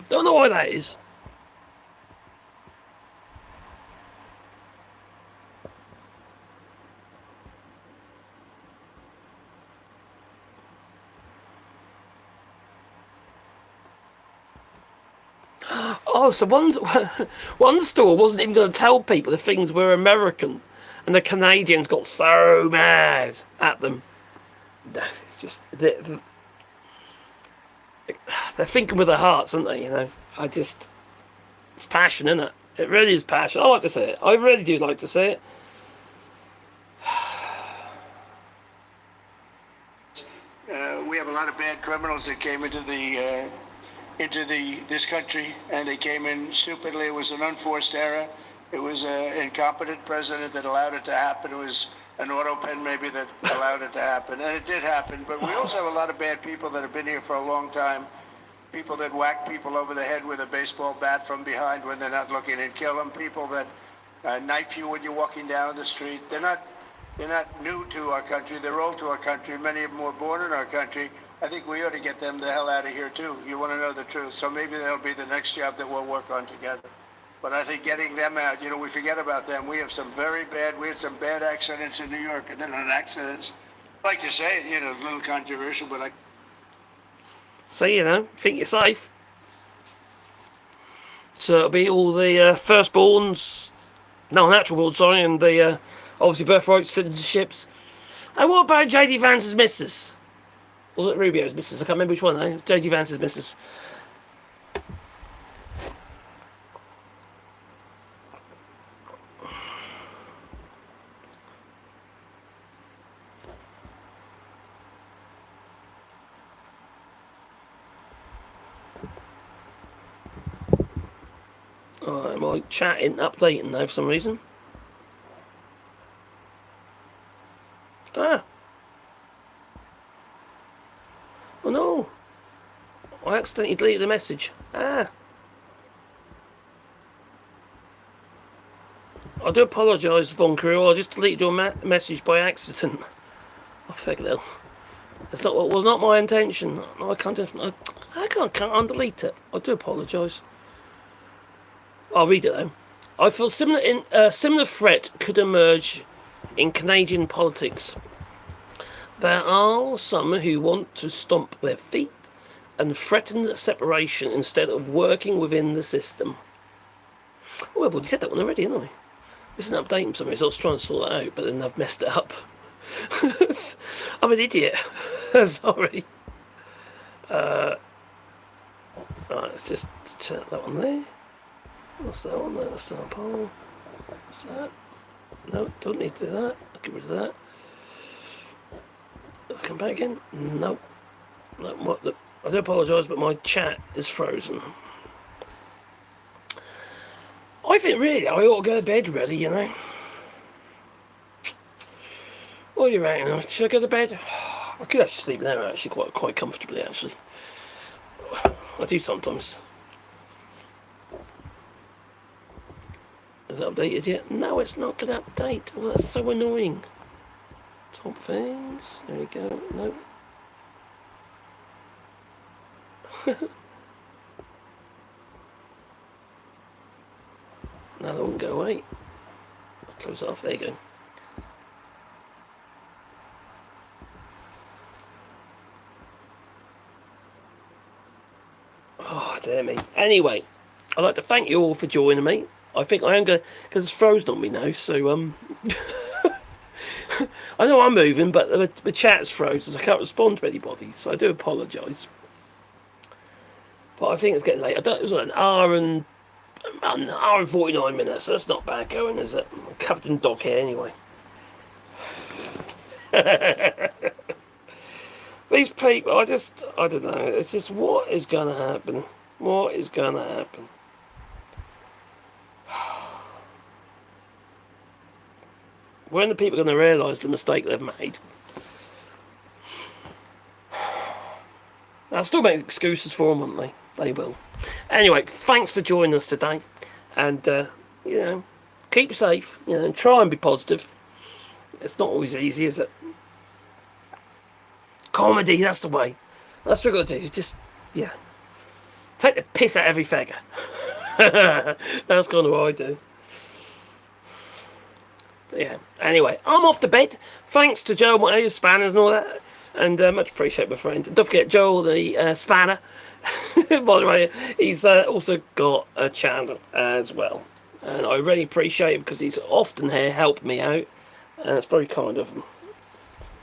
Don't know why that is. Oh, so one store wasn't even going to tell people the things were American, and the Canadians got so mad at them. It's just they're thinking with their hearts, aren't they? You know, it's passion, isn't it? It really is passion. I like to say it. I really do like to say it. We have a lot of bad criminals that came into this country, and they came in stupidly. It was an unforced error. It was an incompetent president that allowed it to happen. It was an auto pen maybe that allowed it to happen, and it did happen. But we also have a lot of bad people that have been here for a long time. People that whack people over the head with a baseball bat from behind when they're not looking and kill them. People that knife you when you're walking down the street. They're not new to our country. They're old to our country. Many of them were born in our country. I think we ought to get them the hell out of here too. You want to know the truth. So maybe that'll be the next job that we'll work on together. But I think getting them out, we forget about them. We had some bad accidents in New York, and they're not accidents. I like to say it, a little controversial, but So, think you're safe. So it'll be all the firstborns, natural born, sorry, and the obviously birthright citizenships. And what about J.D. Vance's missus? Was it Rubio's missus? I can't remember which one, though. J.D. Vance's missus. Alright, my chat isn't updating though for some reason. Ah. Oh no. I accidentally deleted the message. Ah. I do apologise, Von Crew. I just deleted your message by accident. Oh, fuck hell. Was not my intention. No, I can't undelete it. I do apologise. I'll read it though. I feel similar threat could emerge in Canadian politics. There are some who want to stomp their feet and threaten separation instead of working within the system. Oh, I've already said that one already, haven't I? This is an update for some reason. I was trying to sort that out, but then I've messed it up. I'm an idiot. Sorry. Right, let's just check that one there. What's that one there? The sample. What's that? No, don't need to do that. I'll get rid of that. Let's come back again. No. I do apologise, but my chat is frozen. I think really I ought to go to bed, really, What do you reckon? Should I go to bed? I could actually sleep there, actually, quite comfortably, actually. I do sometimes. Is it updated yet? No, it's not going to update. Well, that's so annoying. Top things. There we go. No. No, that wouldn't go away. Let's close it off. There you go. Oh, dear me. Anyway, I'd like to thank you all for joining me. I think I am going to, because it's frozen on me now, so, I know I'm moving, but the chat's frozen, so I can't respond to anybody, so I do apologise. But I think it's getting late. It was an hour and 49 minutes, so that's not bad going, is it? I'm covered in dog hair anyway. These people, I don't know, it's just, what is going to happen? What is going to happen? When are the people going to realise the mistake they've made? I'll still make excuses for them, won't they? They will. Anyway, thanks for joining us today. And, keep safe. Try and be positive. It's not always easy, is it? Comedy, that's the way. That's what we've got to do. Just, take the piss out of every faggot. That's kind of what I do. But yeah. Anyway, I'm off to bed. Thanks to Joel, my spanners and all that. And much appreciate my friend. Don't forget Joel, the spanner. By the way, he's also got a channel as well. And I really appreciate him because he's often here helping me out. And it's very kind of him.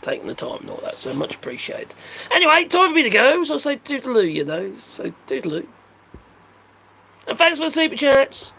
Taking the time and all that, so much appreciated. Anyway, time for me to go, so I'll say toodaloo, you know. So, toodaloo. And thanks for the super chats.